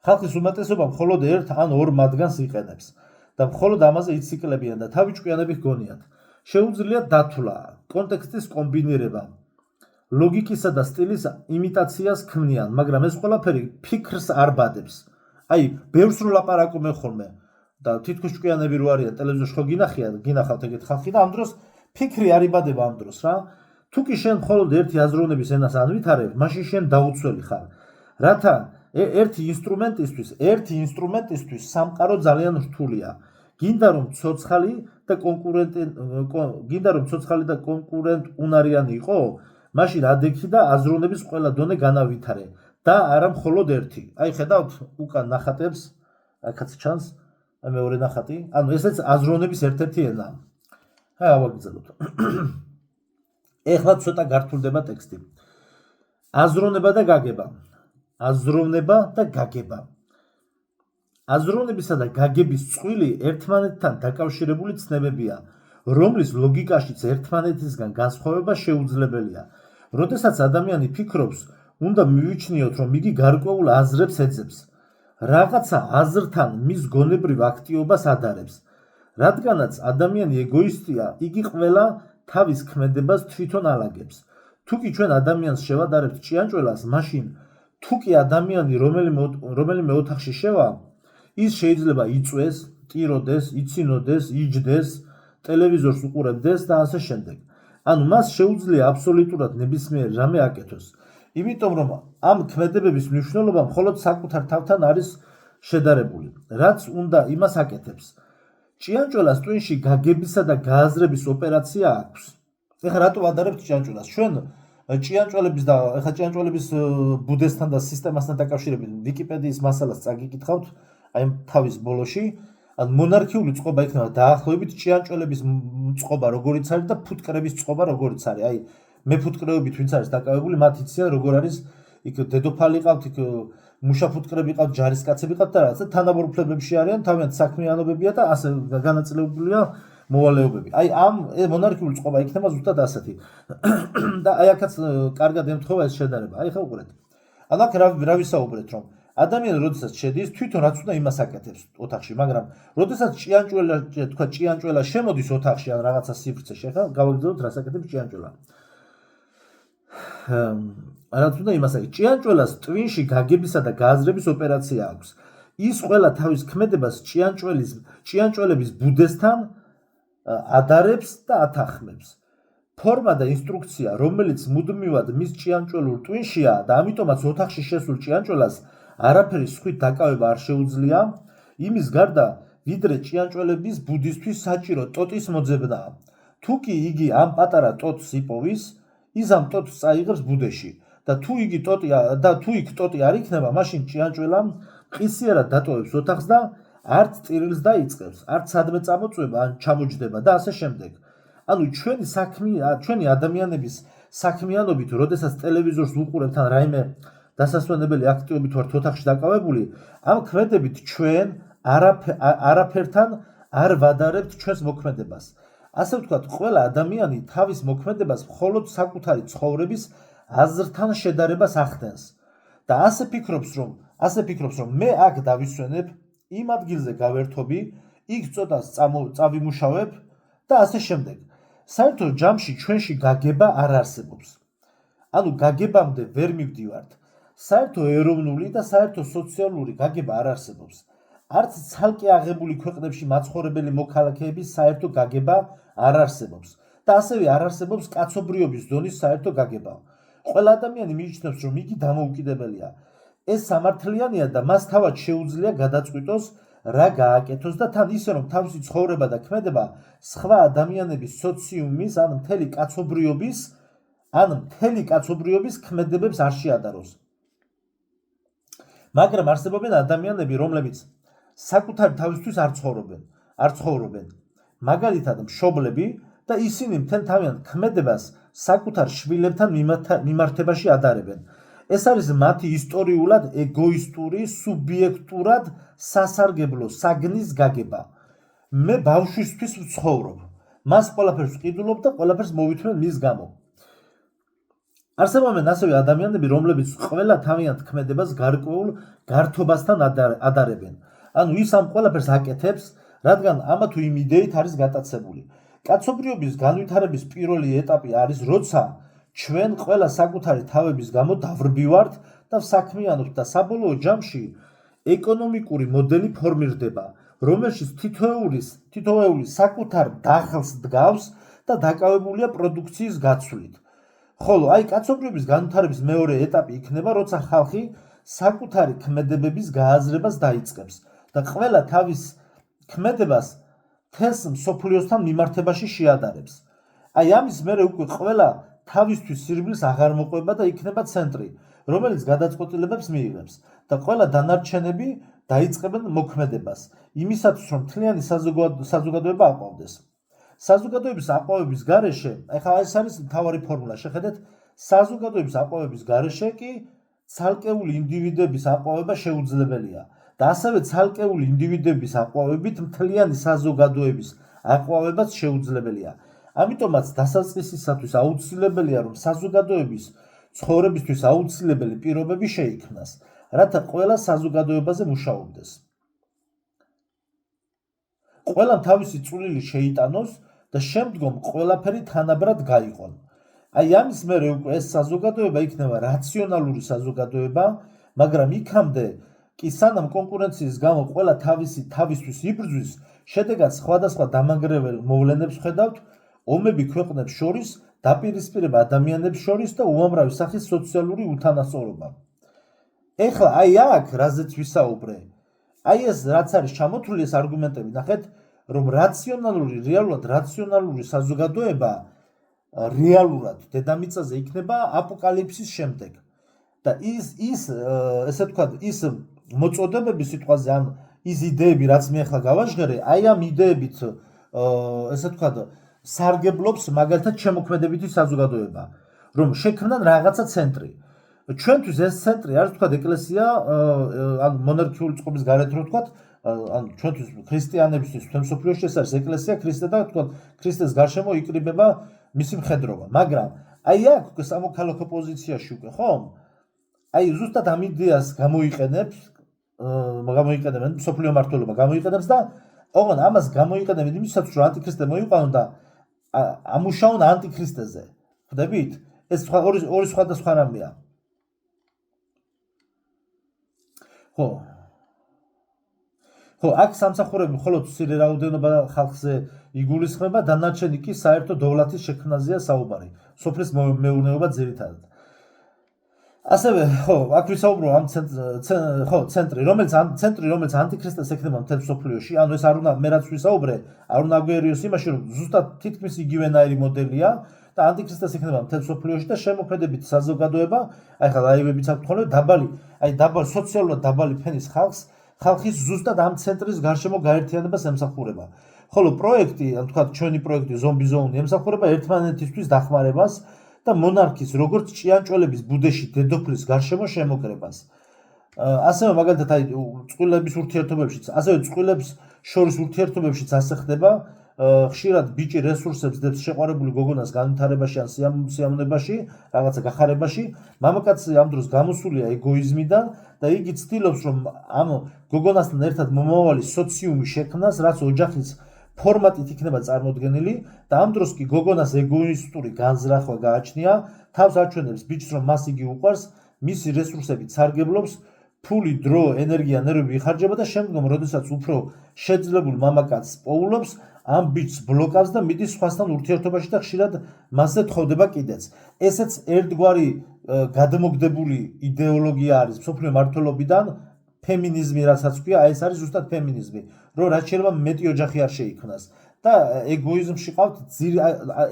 ხალხის უმეტესობა მხოლოდ ერთ ან ორ მათგანს იყენებს და მხოლოდ ამაზე იციკლებიან და თავი ჭკვიანები ჰგონიათ. შეუძლიათ დათვლა, კონტექსტის კომბინირება, ლოგიკისა და სტილის იმიტაციას ქმნიან, მაგრამ ეს ყველაფერი ფიქრს არ ბადებს. აი, ბევრს რო ლაპარაკობ მე ხოლმე და თითქოს ჭკვიანები რო არიან ტელევიზორში ხო გინახავთ ეგეთ ხალხი და ამ დროს ფიქრი არ იბადება ამ დროს რა. თუ კი შენ მხოლოდ ერთი აზროვნების ენას ანვითარებ, მაშინ შენ დაუცველი ხარ. რათა ერთი ინსტრუმენტისთვის სამყარო ძალიან რთულია. გინდა რომ ცოცხალი და კონკურენტუნარიანი იყო, მაშინ ადექი და აზროვნების ყველა დონე განავითარე და არა მხოლოდ ერთი. აი ხედავთ უკან ნახატებს, აქაც ჩანს მეორე ნახატი. ანუ ესეც აზროვნების ერთ-ერთი ენა. აი ავაგრძელოთ. ეხლა ცოტა გართულდება ტექსტი. აზროვნება და გაგება. აზროვნებისა და გაგების წყვილი ერთმანეთთან დაკავშირებული ცნებებია, რომლის ლოგიკაშიც ერთმანეთისგან განსხვავება შეუძლებელია. როდესაც ადამიანი ფიქრობს, უნდა მივიჩნიოთ, რომ იგი გარკვეულ აზრებს ეძებს. რაღაცა აზრთან მის გონებრივ აქტიობას ადარებს. რადგანაც ადამიანი ეგოისტია, იგი ყველა თავის ქმედებას თვითონ ალაგებს. თუ კი ჩვენ ადამიანს შევადარებთ ჭიანჭველას, მაშინ თუ კი ადამიანი რომელიმე ოთახში შევა, ის შეიძლება იწვეს, ტიროდეს, იცინოდეს, იჯდეს, ტელევიზორს უყურებდეს და ასე შემდეგ. ანუ მას შეუძლია აბსოლუტურად ნებისმიერ რამე აკეთოს. იმიტომ რომ ამ ქმედებების მნიშვნელობა მხოლოდ საკუთარ თავთან არის შედარებული, რაც უნდა იმას აკეთებს. ჭიანჭველას ტვინში გაგებისა და გააზრების ოპერაცია აქვს. ეხლა რატო ვადარებთ ჭიანჭველას? ჩვენ ჭიანჭველების ბუდესთან და სისტემასთან დაკავშირებით ვიკიპედიის მასალას წაგიკითხავთ, აი თავის ბოლოში, ან მონარქიული წყობა იქნება დაახლოებით ჭიანჭველების წყობა როგორიც არის და ფუტკრების წყობა როგორიც არის. აი მეფუტკრეობით ვინც არის დაკავებული, მათ იციან როგორ არის იქ დედოფალი ყავთ, იქ მუშაფუტკრები ყავთ, ჯარისკაცები ყავთ და რაღაც თანაბარ უფლებებში არიან, თავიანთ საქმიანობებია და ასე განაწილებულია მოვალეობები. აი ამ მონარქიული წყობა იქნება ზუსტად ასეთი. და აი აქაც კარგად ემთხვევა ეს შედარება. აი ხა უყურეთ. ან აქ რა ვისაუბრეთ, რომ ადამიანი როდესაც შედის, თვითონ რაც უნდა იმას აკეთებს ოთახში, მაგრამ როდესაც ჭიანჭველა შემოდის ოთახში ან რაღაცა სივრცეში, ხა გავაგრძელოთ რას აკეთებს ჭიანჭველა. რაც უნდა იმას აკეთებს. ჭიანჭველას ტვინში გაგებისა და გააზრების ოპერაცია აქვს. ის ყველა თავის ქმედებას ჭიანჭველების ბუდესთან ადარებს და ათანხმებს. ფორმა და ინსტრუქცია, რომელიც მუდმივად მის ჭიანჭველურ ტვინშია და ამიტომაც ოთახში შესულ ჭიანჭველას არაფერი სხვით დაკავება არ შეუძლია, იმის გარდა, ვიდრე ჭიანჭველების ბუდისთვის საჭირო ტოტის მოძებნაა. თუ კი იგი ამ პატარა ტოტს იპოვის, ის ამ ტოტს წაიღებს ბუდეში და თუ იქ ტოტი არ იქნება, მაშინ ჭიანჭველა მყისიერად დატოვებს ოთახს და არც ტირილს დაიწყებს, არც სადმე წამოწვება ან ჩამოჯდება და ასე შემდეგ. ანუ ჩვენი ადამიანების საქმიანობით, როდესაც ტელევიზორს ვუყურებთ ან რაიმე დასასვენებელი აქტივობით ვართ ოთახში დაკავებული, ამ ქმედებით ჩვენ არაფერთან არ ვადარებთ ჩვენს მოქმედებას. ასე ვთქვათ, ყველა ადამიანი თავის მოქმედებას მხოლოდ საკუთარი ცხოვრების აზრთან შედარებას ახდენს და ასე ფიქრობს, რომ მე აქ დავისვენებ, იმ ადგილზე გავერთობი, იქ წოდას წავიმუშავებ და ასე შემდეგ. საერთო ჯამში ჩვენში გაგება არ არსებობს. ანუ გაგებამდე ვერ მივდივართ. საერთო ეროვნული და საერთო სოციალური გაგება არ არსებობს. არც ცალკე აღებული ქვეყნებში მაცხოვრებელი მოქალაქეების საერთო გაგება არ არსებობს და ასევე არ არსებობს კაცობრიობის დონის საერთო გაგება. ყველა ადამიანი მიიჩნევს, რომ იგი დამოუკიდებელია. ეს სამართლიანია და მას თავად შეუძლია გადაწყვიტოს, რა გააკეთოს და თან ისე, რომ თავისი ცხოვრება და ქმედება სხვა ადამიანების სოციუმის ან მთელი კაცობრიობის ქმედებებს არ შეადაროს. მაგრამ არსებობენ ადამიანები, რომლებიც საკუთარი თავისთვის არ ცხოვრობენ. მაგალითად, მშობლები და ისინი მთელ თავიანთ ქმედებას საკუთარ შვილებთან მიმართებაში ადარებენ. ეს არის მათი ისტორიულად ეგოისტური, სუბიექტურად სასარგებლო საგნის გაგება. მე ბავშვისთვის ვცხოვრობ. მას ყველაფერს ვყიდულობ და ყველაფერს მოვითმენ მის გამო. არსებობენ ასევე ადამიანები, რომლებიც ყველა თავიანთ ქმედებას გარკვეულ გართობასთან ადარებენ. ანუ ის ამ ყველაფერს აკეთებს, რადგან ამა თუ იმ იდეით არის გატაცებული. კაცობრიობის განვითარების პირველი ეტაპი არის, როცა ჩვენ ყველა საკუთარი თავების გამო დავრბივართ და საქმიანობთ და საბოლოო ჯამში ეკონომიკური მოდელი ფორმირდება, რომელშიც თითოეული საკუთარ დახელს დგავს და დაკავებულია პროდუქციის გაცვლით. ხოლო კაცობრიობის განვითარების მეორე ეტაპი იქნება, როცა ხალხი საკუთარი ქმედებების გააზრებას დაიწყებს და ყველა თავის ქმედებას თელს მსოფლიოსთან მიმართებაში შეადარებს. ამის მერე უკვე ყველა თავისთვის სირბილს აღარ მოყვება და იქნება ცენტრი, რომელიც გადაწყვეტილებებს მიიღებს და ყველა დანარჩენები დაიწყებენ მოქმედებას, იმისათვის, რომ მთლიანი საზოგადოება აყვავდეს. საზოგადოების აყვავების გარეშე, ეხლა ეს არის მთავარი ფორმულა, შეხედეთ, საზოგადოების აყვავების გარეშე კი ცალკეული ინდივიდების აყვავება შეუძლებელია და ასევე ცალკეული ინდივიდების აყვავებით მთლიანი საზოგადოების აყვავებაც შეუძლებელია. ამიტომაც დასაწყისისათვის აუცილებელია, რომ საზოგადოების ცხოვრებისთვის აუცილებელი პირობები შეიქმნას, რათა ყველა საზოგადოებაზე მუშაობდეს. ყველამ თავისი წვლილი შეიტანოს და შემდგომ ყველაფერი თანაბრად გაიყონ. ამის მერე უკვე ეს საზოგადოება იქნება რაციონალური საზოგადოება, მაგრამ იქამდე კი სანამ კონკურენციის გამო ყველა თავისთვის იბრძვის, შედეგად სხვადასხვა დამანგრეველ მოვლენებს ხედავთ, ომები ქვეყნებს შორის, დაპირისპირება ადამიანებს შორის და უამრავი სახის სოციალური უთანასწორობა. ეხლა აქ რაზეც ვისაუბრე, ეს რაც არის ჩამოთვლილი ეს არგუმენტები, ნახეთ, რომ რეალურად რაციონალური საზოგადოება რეალურად დედამიწაზე იქნება აპოკალიფსის შემდეგ. და ესე ვთქვათ, ის მოწოდებები სიტყვაზე, ან ის იდეები, რაც მე ახლა გავაჟღერე, ამ იდეებით, ესე ვთქვათ, სარგებლობს მაგალითად შემოქმედებითი საზოგადოება, რომ შექმნან რაღაცა ცენტრი. ჩვენთვის ეს ცენტრი არის ვთქვათ ეკლესია, ან მონარქიული წყობის გარეთ რო ვთქვათ, ან ჩვენთვის ქრისტიანებისთვის მსოფლიოში ეს არის ეკლესია, ქრისტე და ვთქვათ, ქრისტეს გარშემო იკრიბება მისი მხედრობა. მაგრამ აქ სამოქალაქო პოზიციაში უკვე ხომ? ზუსტად ამ იდეას გამოიყენებენ მსოფლიო მართლობა გამოიყენებს და ოღონდ ამას გამოიყენებენ იმისათვის, რომ ანტიქრისტე მოიყვანონ და ამუშაონ ანტიქრისტეზე. ხვდებით? ეს ორი სხვადასხვა რამეა. აქ სამსახურები მხოლოდ მცირე რაოდენობა ხალხზე იგულისხმება, დანარჩენი კი საერთო დოვლათის შექმნაზეა საუბარი, სოფლის მეურნეობა ძირითადად. ასევე ხო, აქ ვისაუბრო ამ ცენტრი, რომელიც ანტიქრისტეს ექნება მთელ მსოფლიოში, ანუ ეს არ უნდა მე რაც ვისაუბრე, არ უნდა აგვერიოს იმაში, რომ ზუსტად თითქმის იგივენაირი მოდელია და ანტიქრისტეს ექნება მთელ მსოფლიოში და შემოქმედებით საზოგადოება, აი ხა ლაივებიც აქვს ხოლმე დაბალი სოციალურად დაბალი ფენის ხალხის ზუსტად ამ ცენტრის გარშემო გაერთიანებას ემსახურება. ხოლო პროექტი, ან თქვა ჩვენი პროექტი ზომბი ზოუნი ემსახურება ერთმანეთისთვის დახმარებას და მონარქის როგორც ჭიანჭველების ბუდეში დედოფლის გარშემო შემოკრებას. ასევე მაგალითად აი წყვილების ურთიერთობებშიც, ასევე წყვილებს შორის ურთიერთობებშიც ასე ხდება, ხშირად ბიჭი რესურსებს დებს შეყვარებული გოგონას განვითარებაში ან სიამოვნებაში, რაღაცა გახარებაში, მამაკაცი ამ დროს გამოსულია ეგოიზმიდან და იგი ცდილობს რომ ამ გოგონასთან ერთად მომავალი სოციუმი შექმნას, რაც ოჯახის ფორმატით იქნება წარმოდგენილი და ამ დროს კი გოგონას ეგოისტური განზრახვა გააჩნია, თავს აჩვენებს ბიჭს რომ მას იგი უყვარს, მისი რესურსებით სარგებლობს, ფული, დრო, ენერგია, ნერვები იხარჯება და შემდგომ, როდესაც უფრო შეძლებულ მამაკაცს პოულობს, ამ ბიჭს ბლოკავს და მიდის სხვასთან ურთიერთობაში და ხშირად მასზე თხოვდება კიდეც. ესეც ერთგვარი გადამოგდებული იდეოლოგია არის მსოფლიო მართლობიდან, ფემინიზმი რასაც ქვია, ეს არის ზუსტად ფემინიზმი, რომ რაც შეიძლება მეტი ოჯახი არ შეიქმნას. და ეგოიზმში ყავთ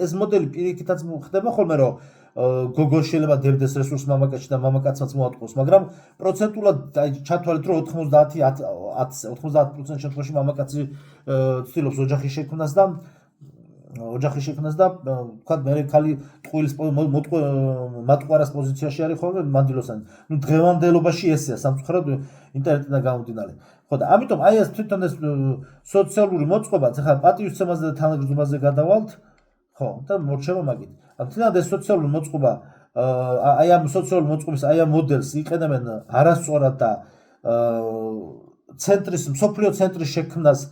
ეს მოდელი პირიქითაც ხდება ხოლმე, რომ გოგო შეიძლება დებდეს რესურს მამაკაცში და მამაკაცმაც მოატყოს, მაგრამ პროცენტულად ჩათვალეთ, რომ 90% შემთხვევაში მამაკაცი ცდილობს ოჯახის შექმნას და თქვა მე ხალი ტყუილის მატყუარას პოზიციაში არის ხოლმე მანდილოსანი. ნუ დღევანდელობაში ესეა სამწუხაროდ ინტერნეტიდან გამომდინარე. ხო და ამიტომ აი ეს თვითონ ეს სოციალური მოწყობაც ახლა პატივისცემაზე და თანაგრძნობაზე გადავალთ, ხო, და მორჩება მაგით. თუნდაც ეს სოციალური მოწყობა აი ამ სოციალური მოწყობის აი ამ მოდელს იყენებენ არასწორად და ცენტრის მსოფლიო ცენტრის შექმნას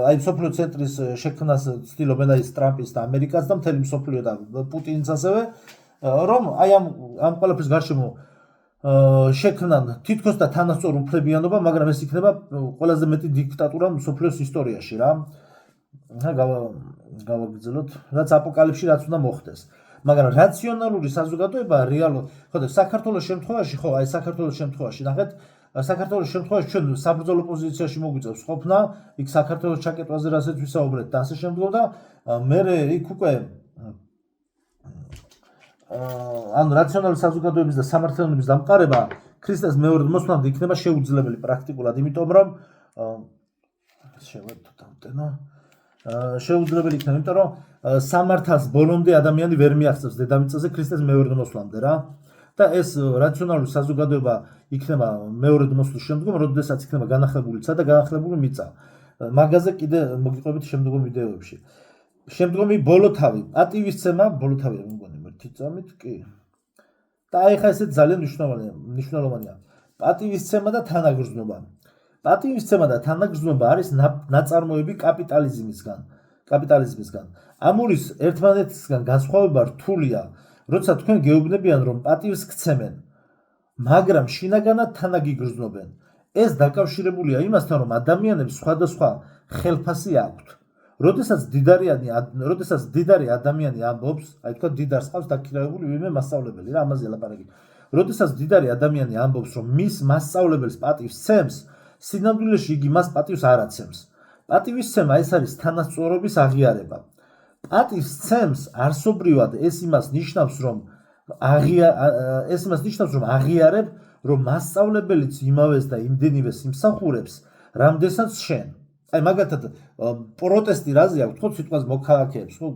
აი მსოფლიო ცენტრის შექმნას ცდილობენ აი ტრამპის და ამერიკას და მთელი მსოფლიო და პუტინს ასევე რომ აი ამ ყველაფრის გარშემო შექმნან თითქოს და თანასწორ უფლებიანობა, მაგრამ ეს იქნება ყველაზე მეტი დიქტატურა მსოფლიოს ისტორიაში რა. გავაგრძელოთ, რაც აპოკალიფსში რაც უნდა მოხდეს. მაგრამ რაციონალური საზოგადოება რეალურად, ხო და საქართველოს შემთხვევაში, ხო, აი საქართველოს შემთხვევაში, ნახეთ, საქართველოს შემთხვევაში ჩვენ საბრძოლო პოზიციაში მოგვიწევს ყოფნა, იქ საქართველოს ჩაკეტვაზე რასაც ვისაუბრეთ და ასე შემდგომ და მე იქ უკვე ანუ რაციონალური საზოგადოების და სამართლიანობის დამყარება ქრისტეს მეორედ მოსვლამდე იქნება შეუძლებელი პრაქტიკულად, იმიტომ რომ შეუძლებელი იქნება, იმიტომ რომ სამართალს ბოლომდე ადამიანი ვერ მიაღწევს დედამიწაზე ქრისტეს მეორედ მოსვლამდე რა. და ეს რაციონალური საზოგადოება იქნება მეორედ მოსვლის შემდგომ, როდესაც იქნება განახლებული ცა და განახლებული მიწა. მაგაზე კიდე მოგიყვებით შემდგომ ვიდეოებში. შემდგომი ბოლოთავი, პატივისცემა, ბოლოთავია მგონი ერთი წამით კი. და აი ხა ესე ძალიან მნიშვნელოვანია. პატივისცემა და თანაგრძნობა. პატივისცემა და თანაგრძნობა არის ნაწარმოები კაპიტალიზმისგან. ამ ორის ერთმანეთისგან განსხვავება რთულია, როცა თქვენ გეუბნებიან, რომ პატივს გცემენ, მაგრამ შინაგანად თანაგიგრძნობენ. ეს დაკავშირებულია იმასთან, რომ ადამიანებს სხვადასხვა ხელფასი აქვთ. როდესაც დიდარი ადამიანი ამბობს, აი თქვა დიდარს ყავს დაქირავებული ვინმე მასწავლებელი რა, ამაზე ლაპარაკი. როდესაც დიდარი ადამიანი ამბობს, რომ მის მასწავლებელს პატივს ცემს, სინამდვილეში იგი მას პატივს არ აცემს. პატივისცემა ეს არის თანასწორობის აღიარება. პატივს ცემს არსობრივად ეს იმას ნიშნავს, რომ აღიარებ, რომ მასწავლებელიც იმავეს და იმდენივეს იმსახურებს, რამდენსაც შენ. აი მაგალითად პროტესტი რაზე აქვს, ხო სიტყვას მოქალაქეებს, ხო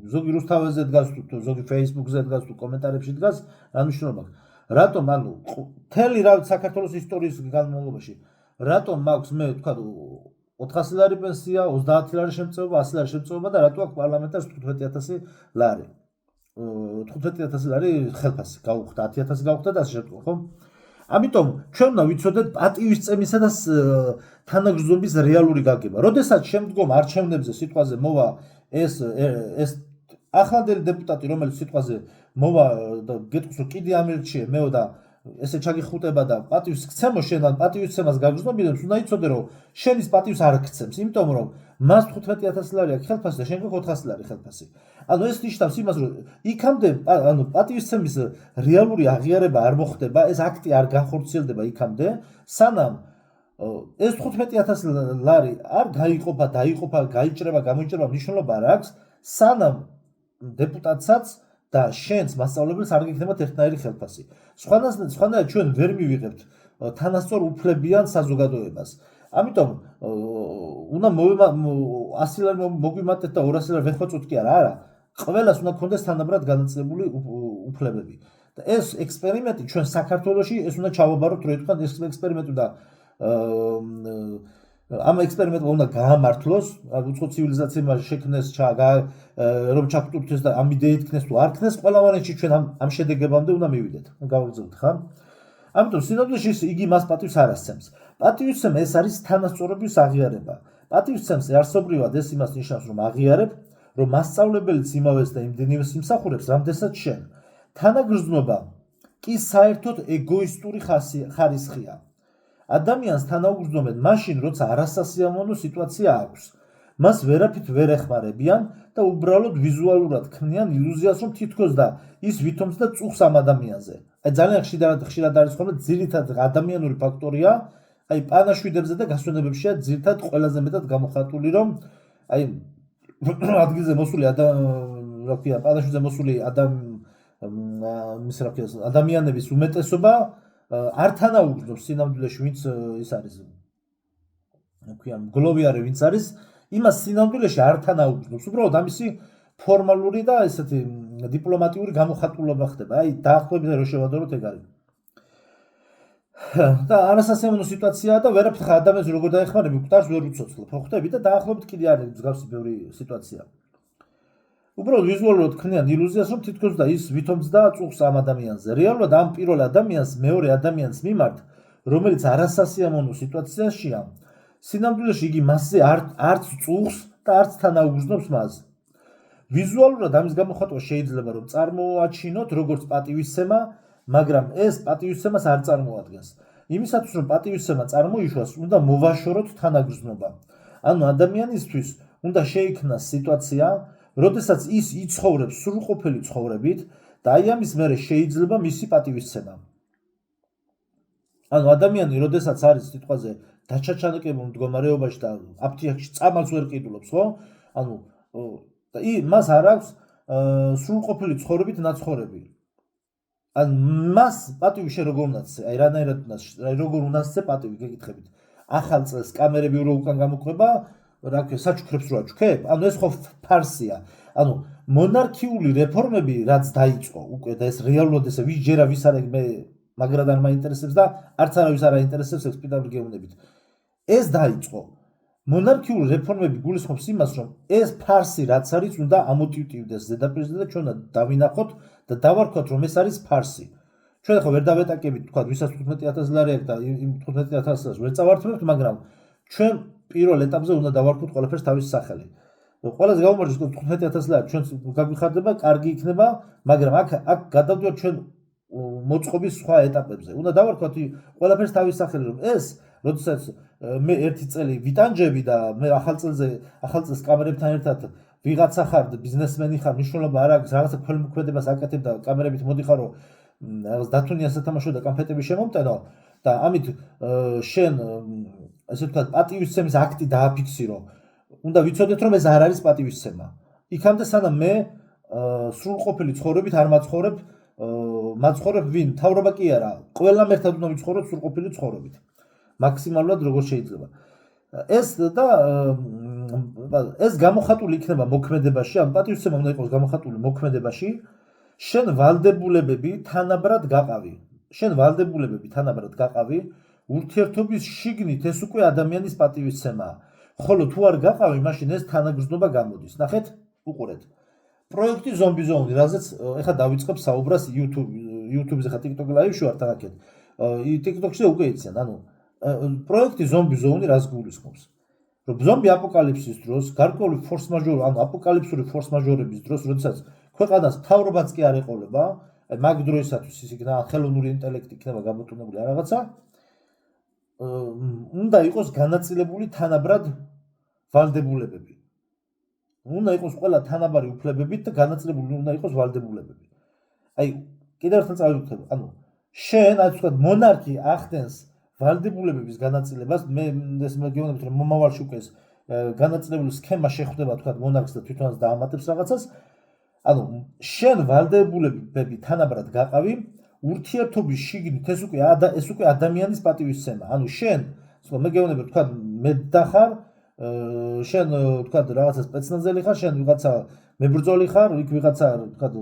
ზოგი რუსთაველზე დგას თუ ზოგი Facebook-ზე დგას თუ კომენტარებში დგას, რა მნიშვნელობა აქვს. რატომ ანუ მთელი რა საქართველოს ისტორიის განმავლობაში რატომ მაქვს მე თქვა 400 ლარი პენსია, 30 ლარი შემწეობა, 100 ლარი შემწეობა და რატო აქვს პარლამენტარს 15000 ლარი. 15000 ლარი ხელფასი გაუხდა, 10000 გაუხდა და ასე შემდგომ, ხო? ამიტომ ჩვენ უნდა ვიცოდეთ პატივისცემისა და თანაგრძნობის რეალური გაგება. როდესაც შემდგომ არჩევნებზე სიტყვაზე მოვა ეს ახლანდელი დეპუტატი, რომელიც სიტყვაზე მოვა და გეტყვის რომ კიდე ამერჩიე მეო და ესე ჩაგიხუტება და პატივს გცემო შენ ან პატივისცემას გაგრძნობინებს, უნდა იცოდე რომ შენის პატივს არ გცემს, იმიტომ რომ მას 15000 ლარი აქვს ხელფასი და შენ გქონდა 400 ლარი ხელფასი. ანუ ეს ნიშნავს იმას რომ იქამდე ანუ პატივისცემის რეალური აღიარება არ მოხდება, ეს აქტი არ განხორციელდება იქამდე, სანამ ეს 15000 ლარი არ დაიყოფა, გაიჭრება, გამოიჭრება მნიშვნელობა არ აქვს, სანამ დეპუტატსაც და შენს მასწავლებელს არ გიქნებათ ერთნაირი ხელფასი. სხვანაირად ჩვენ ვერ მივიღებთ თანასწორ უფლებიან საზოგადოებას. ამიტომ უნდა 100 ლარი მოგვიმატეთ და 200 ლარი ვეხვეწოთ კი არა. ყველას უნდა გქონდეს თანაბრად განაწილებული უფლებები. და ეს ექსპერიმენტი ჩვენ საქართველოში ეს უნდა ჩავაბაროთ, რომ ეთქვათ ეს ექსპერიმენტი და ამ ექსპერიმენტმა უნდა გაამართლოს, უცხო ცივილიზაციებმა შექმნეს, რომ ჩაგტვირთეს და ამ იდეით ქნეს თუ არ ქნეს, ყველა ვარიანტში ჩვენ ამ შედეგებამდე უნდა მივიდეთ. გავაგრძელოთ ხა? ამიტომ სინამდვილეში იგი მას პატივს არ ასცემს. პატივისცემა ეს არის თანასწორობის აღიარება. პატივისცემს არსობრივად ეს იმას ნიშნავს, რომ აღიარებ, რომ მასწავლებელიც იმავეს და იმდენივეს იმსახურებს, რამდენსაც შენ. თანაგრძნობა კი საერთოდ ეგოისტური ხარისხია. ადამიანს თანაუგრძნობენ მაშინ, როცა არასასიამოვნო სიტუაცია აქვს. მას ვერაფრით ვერ ეხმარებიან და უბრალოდ ვიზუალურად ქმნიან ილუზიას, რომ თითქოს და ის ვითომს და წუხს ამ ადამიანზე. ძალიან ხშირად არის ხოლმე ძირითად ადამიანური ფაქტორია, პანაშვიდებზე და გასვენებებშია ძირითად ყველაზე მეტად გამოხატული, რომ ადგილზე მოსული პანაშვიდზე მოსული ადამიანების უმეტესობა არ თანაუგრძნობს სინამდვილეში, ვინც ის არის, მგლოვიარე ვინც არის, იმას სინამდვილეში არ თანაუგრძნობს, უბრალოდ ამისი ფორმალური და ესეთი დიპლომატიური გამოხატულობა ხდება. დაახლოებით რომ შევადაროთ ეგ არის. და არასასიამოვნო სიტუაციაა და ვერაფრით ადამიანს როგორ დაეხმარები, მკვდარს ვერ უცოცხლობ, ხო ხვდები და დაახლოებით კიდე არის მსგავსი ბევრი სიტუაცია. უბრალოდ ვიზუალურად ქმნიან ილუზიას, რომ თითქოს და ის ვითომს და წუხს ამ ადამიანზე. რეალურად ამ პირველ ადამიანს მეორე ადამიანს მიმართ, რომელიც არასასიამოვნო სიტუაციაშია, სინამდვილეში იგი მასზე არც წუხს და არც თანაუგრძნობს მას. ვიზუალურად ამის გამოხატვა შეიძლება რომ წარმოაჩინოთ როგორც პატივისცემა, მაგრამ ეს პატივისცემას არ წარმოადგენს. იმისათვის რომ პატივისცემა წარმოიშვას, უნდა მოვაშოროთ თანაგრძნობა. ანუ ადამიანისთვის უნდა შეიქმნას სიტუაცია, როდესაც ის იცხოვრებს სრულყოფილი ცხოვრებით და აი ამის მერე შეიძლება მისი პატივისცემა. ანუ ადამიანი როდესაც არის სიტყვაზე დაჩაჩანაკებულ მდგომარეობაში და აფთიაქში წამალს ვერ ყიდულობს, ხო? ანუ მას არ აქვს სრულყოფილი ცხოვრებით ნაცხოვრები. ან მას პატივი შე როგორ უნდა წე? როგორ უნდა წე პატივი გეკითხებით. ახალ წელს კამერები რო უკან გამოყვება, რა ქვია, საჩუქრებს რო აჩუქებ? ანუ ეს ხო ფარსია. ანუ მონარქიული რეფორმები რაც დაიწყო უკვე და ეს რეალურად ესე ვის ჯერა ვის არა მე მაგრამ არ მაინტერესებს და არც არავის არ აინტერესებს ექსპიდაბლ გეუნებით. ეს დაიწყო. მონარქიული რეფორმები გულისხმობს იმას, რომ ეს ფარსი რაც არის, უნდა ამოტივტივდეს ზედაპირზე და ჩვენ დავინახოთ და დავარქვათ, რომ ეს არის ფარსი. ჩვენ ხო ვერ დავეტაკებით, თქვა, ვისაც 15000 ლარი აქვს და იმ 15000-ს ვერ წავართმევთ, მაგრამ ჩვენ პირველ ეტაპზე უნდა დავარქვათ ყველაფერს თავის სახელი. ყველაზე გამომარჯვეს 15000 ლარი ჩვენ გაგვიხარდება, კარგი იქნება, მაგრამ აქ გადავდივართ ჩვენ მოწყობის სხვა ეტაპებზე. უნდა დავარქვათ ყველაფერს თავის სახელი, რომ ეს როდესაც მე ერთი წელი ვიტანჯები და მე ახალ წელს კამერებთან ერთად ვიღაცა ხარ, ბიზნესმენი ხარ, მნიშვნელობა არ აქვს, რაღაცა ქველმოქმედებას აკეთებ და კამერებით მოდიხარ, რომ რაღაც დათუნია სათამაშო და კანფეტები შემომტენო და ამით შენ ესე ვთქვათ პატივისცემის აქტი დააფიქსირო. უნდა ვიცოდეთ, რომ ეს არ არის პატივისცემა. იქამდე სანამ მე სრულყოფილი ცხოვრებით არ მაცხოვრებ, მაცხოვრებ ვინ? მთავრობა კი არა. ყველამ ერთად უნდა ვიცხოვროთ სრულყოფილი ცხოვრებით. მაქსიმალურად როგორ შეიძლება. ეს გამოხატული იქნება მოქმედებაში, ამ პატივისცემა უნდა იყოს გამოხატული მოქმედებაში. შენ ვალდებულებები თანაბრად გაყავი, ურთიერთობის შიგნით ეს უკვე ადამიანის პატივისცემაა. ხოლო თუ არ გაყავი, მაშინ ეს თანაგრძნობა გამოდის. ნახეთ, უყურეთ. პროექტი ზომბი ზოუნი, რაზეც ეხლა დავიწყებ საუბრას YouTube-ზე, ხა TikTok live-ში ვარ თანაკეთ. TikTok-ში უკვე იციან, ანუ პროექტი ზომბი ზოუნი რას გულისხმობს? რომ ზომბი აპოკალიფსის დროს, გარკვეული ფორს მაჟორი, ანუ აპოკალიფსური ფორს მაჟორების დროს, როდესაც ქვეყანას მთავრობაც კი არ ეყოლება, აი მაგ დროისათვის ის იქნება ხელოვნური ინტელექტი იქნება გამოტანებული რაღაცა უნდა იყოს განაწილებული თანაბრად ვალდებულებები. უნდა იყოს ყველა თანაბარი უფლებებით და განაწილებული უნდა იყოს ვალდებულებები. აი კიდევ ერთხელ წავიდეთ, ანუ შენ ასე ვთქვათ მონარქი ახდენს ვალდებულებების განაწილებას, მე გეუბნებით რომ მომავალში უკვე ეს განაწილებული სქემა შეხვდება თქვათ მონარქს და თვითონაც დაამატებს რაღაცას. ანუ შენ ვალდებულებები თანაბრად გაყავი, ურთიერთობის შიგნით ეს უკვე ადამიანის პატივისცემა. ანუ შენ, მე გეუბნებით თქვათ მე დახარ, შენ თქვათ რაღაცა სპეცნაზელი ხარ, შენ ვიღაცა მებრძოლი ხარ, იქ ვიღაცა თქვათ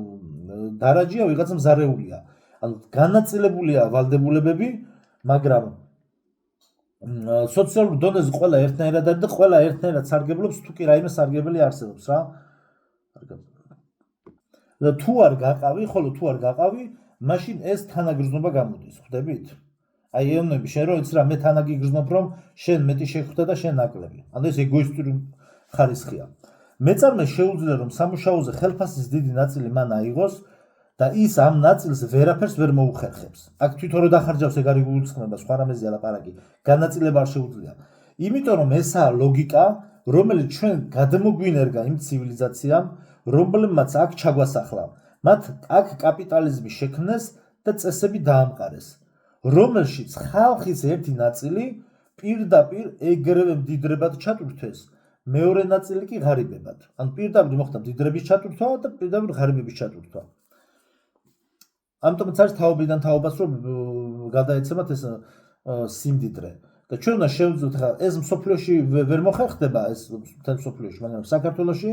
დარაჯია, ვიღაცა მზარეულია. ანუ განაწილებულია ვალდებულებები, მაგრამ სოციალურ დონეზე ყველა ერთნაირად არის და ყველა ერთნაირად სარგებლობს, თუ კი რაიმე სარგებელი არსებობს რა. და თუ არ გაყავი, ხოლო თუ არ გაყავი, მაშინ ეს თანაგრძნობა გამოდის, ხვდებით? აი ეუბნები შენ რომ იცი რა მე თანაგიგრძნობ რომ შენ მეტი შეხვდა და შენ ნაკლები. ანუ ეს ეგოისტური ხარისხია. მეწარმეს შეუძლია რომ სამუშაოზე ხელფასის დიდი ნაწილი მან აიღოს და ის ამ ნაწილს ვერაფერს ვერ მოუხერხებს. აქ თვითონ რო დახარჯავს ეგ არის გულისხმობა, სხვა რამეზეა ლაპარაკი. განაწილება არ შეუძლია. იმიტომ რომ ესაა ლოგიკა, რომელიც ჩვენ გადმოგვინერგა იმ ცივილიზაციამ, რომლებმაც აქ ჩაგვასახლა. მათ აქ კაპიტალიზმი შექმნეს და წესები დაამყარეს, რომელშიც ხალხის ერთი ნაწილი პირდაპირ ეგრევე მდიდრებად ჩატვირთეს, მეორე ნაწილი კი ღარიბებად. ანუ პირდაპირ მოხდა მდიდრების ჩატვირთვა და პირდაპირ ღარიბების ჩატვირთვა. ამიტომაც არის თაობიდან თაობას რომ გადაეცემათ ეს სიმდიდრე. და ჩვენ უნდა შევძლოთ ხა ეს მსოფლიოში ვერ მოხერხდება ეს მთელ მსოფლიოში, მაგრამ საქართველოში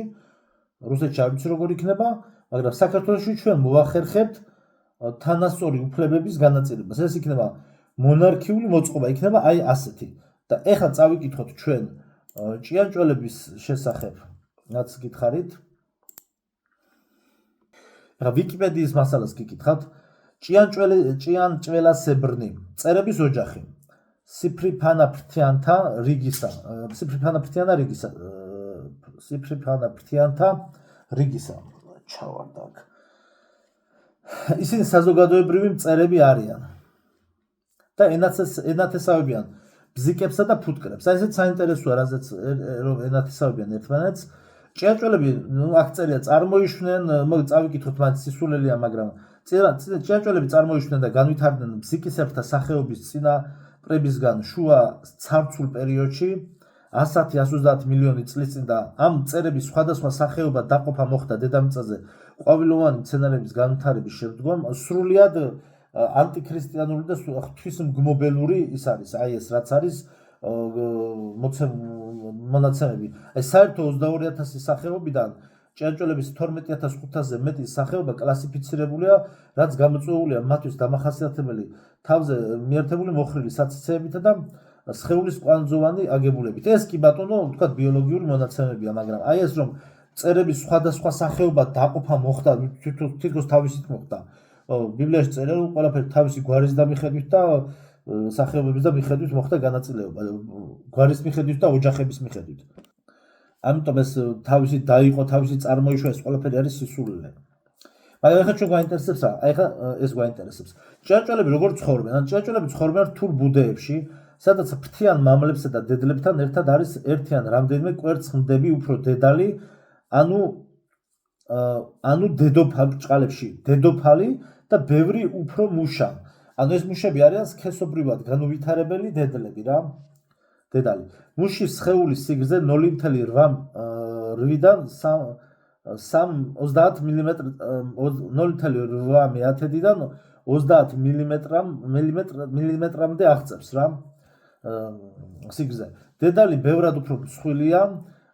რუსეთში არ ვიცი როგორ იქნება, მაგრამ საქართველოში ჩვენ მოახერხებთ თანასწორი უფლებების განაწილებას. ეს იქნება მონარქიული მოწყობა, იქნება აი ასეთი. და ეხლა წავიკითხოთ ჩვენ ჭიანჭველების შესახებ, რაც გითხარით. ახლა ვიკიპედიის მასალას გიკითხავთ. ჭიანჭველასებრნი წერების ოჯახი. სიფრიფანა რიგისა. ჩავარდა აქ. ისინი საზოგადოებრივი მწერები არიან და ენათესავებიან ბზიკებსა და ფუტკრებს. აი ესეც საინტერესოა, რაზეც რომ ენათესავებიან ერთმანეთს. ჭიანჭველები, აქ წერია წარმოიშვნენ, წავიკითხოთ მათ სისულელია, მაგრამ ჭიანჭველები წარმოიშვნენ და განვითარდნენ ბზიკისებრთა სახეობის წინაპრებისგან შუა ცარცულ პერიოდში 100-130 მილიონი წლის წინ და ამ მწერების სხვადასხვა სახეობა დაყოფა მოხდა დედამიწაზე ყვავილოვანი მცენარეების განვითარების შემდგომ. სრულიად ანტიქრისტიანული და ღვთისმგმობელური ის არის, აი ეს რაც არის მონაცემები. აი საერთო 22,000 სახეობიდან ჭიანჭველების 12,500-ზე მეტი სახეობა კლასიფიცირებულია, რაც გამოწვეულია მათთვის დამახასიათებელი თავზე მიერთებული მოხრილი საცეცეებითა და სხეულის კვანძოვანი აგებულებით. ეს კი ბატონო, თქვათ ბიოლოგიური მონაცემებია, მაგრამ აი ეს რომ წერების სხვადასხვა სახეობა დაყოფა მოხდა, თითქოს თავისით მოხდა. ბიბლიაში წერია რომ ყველაფერი თავისი გვარის და მიხედვით და სახეობების და მიხედვით მოხდა განაწილება, გვარის მიხედვით და ოჯახების მიხედვით. ამიტომ ეს თავისი დაიყო, თავისი წარმოიშვა, ეს ყველაფერი არის სისულელე. მაგრამ ახლა ჩვენ გვაინტერესებს რა? აი ახლა ეს გვაინტერესებს. ჭიანჭველები როგორ ცხოვრობენ? ან ჭიანჭველები ცხოვრობენ რთულ ბუდეებში, სადაც ფრთიან მამლებსა და დედლებთან ერთად არის ერთი ან რამდენიმე კვერცხმდები უფრო დედალი, ანუ დედოფალი ბრჭყალებში დედოფალი და ბევრი უფრო მუშა. ანუ ეს მუშები არიან სქესობრივად განუვითარებელი დედლები რა. დედალი. მუშის სხეულის სიგრძე 0.8-დან 30 მმ-დან 30 მმ-მდე აღწევს რა. სიგრძე. დედალი ბევრად უფრო მსხვილია,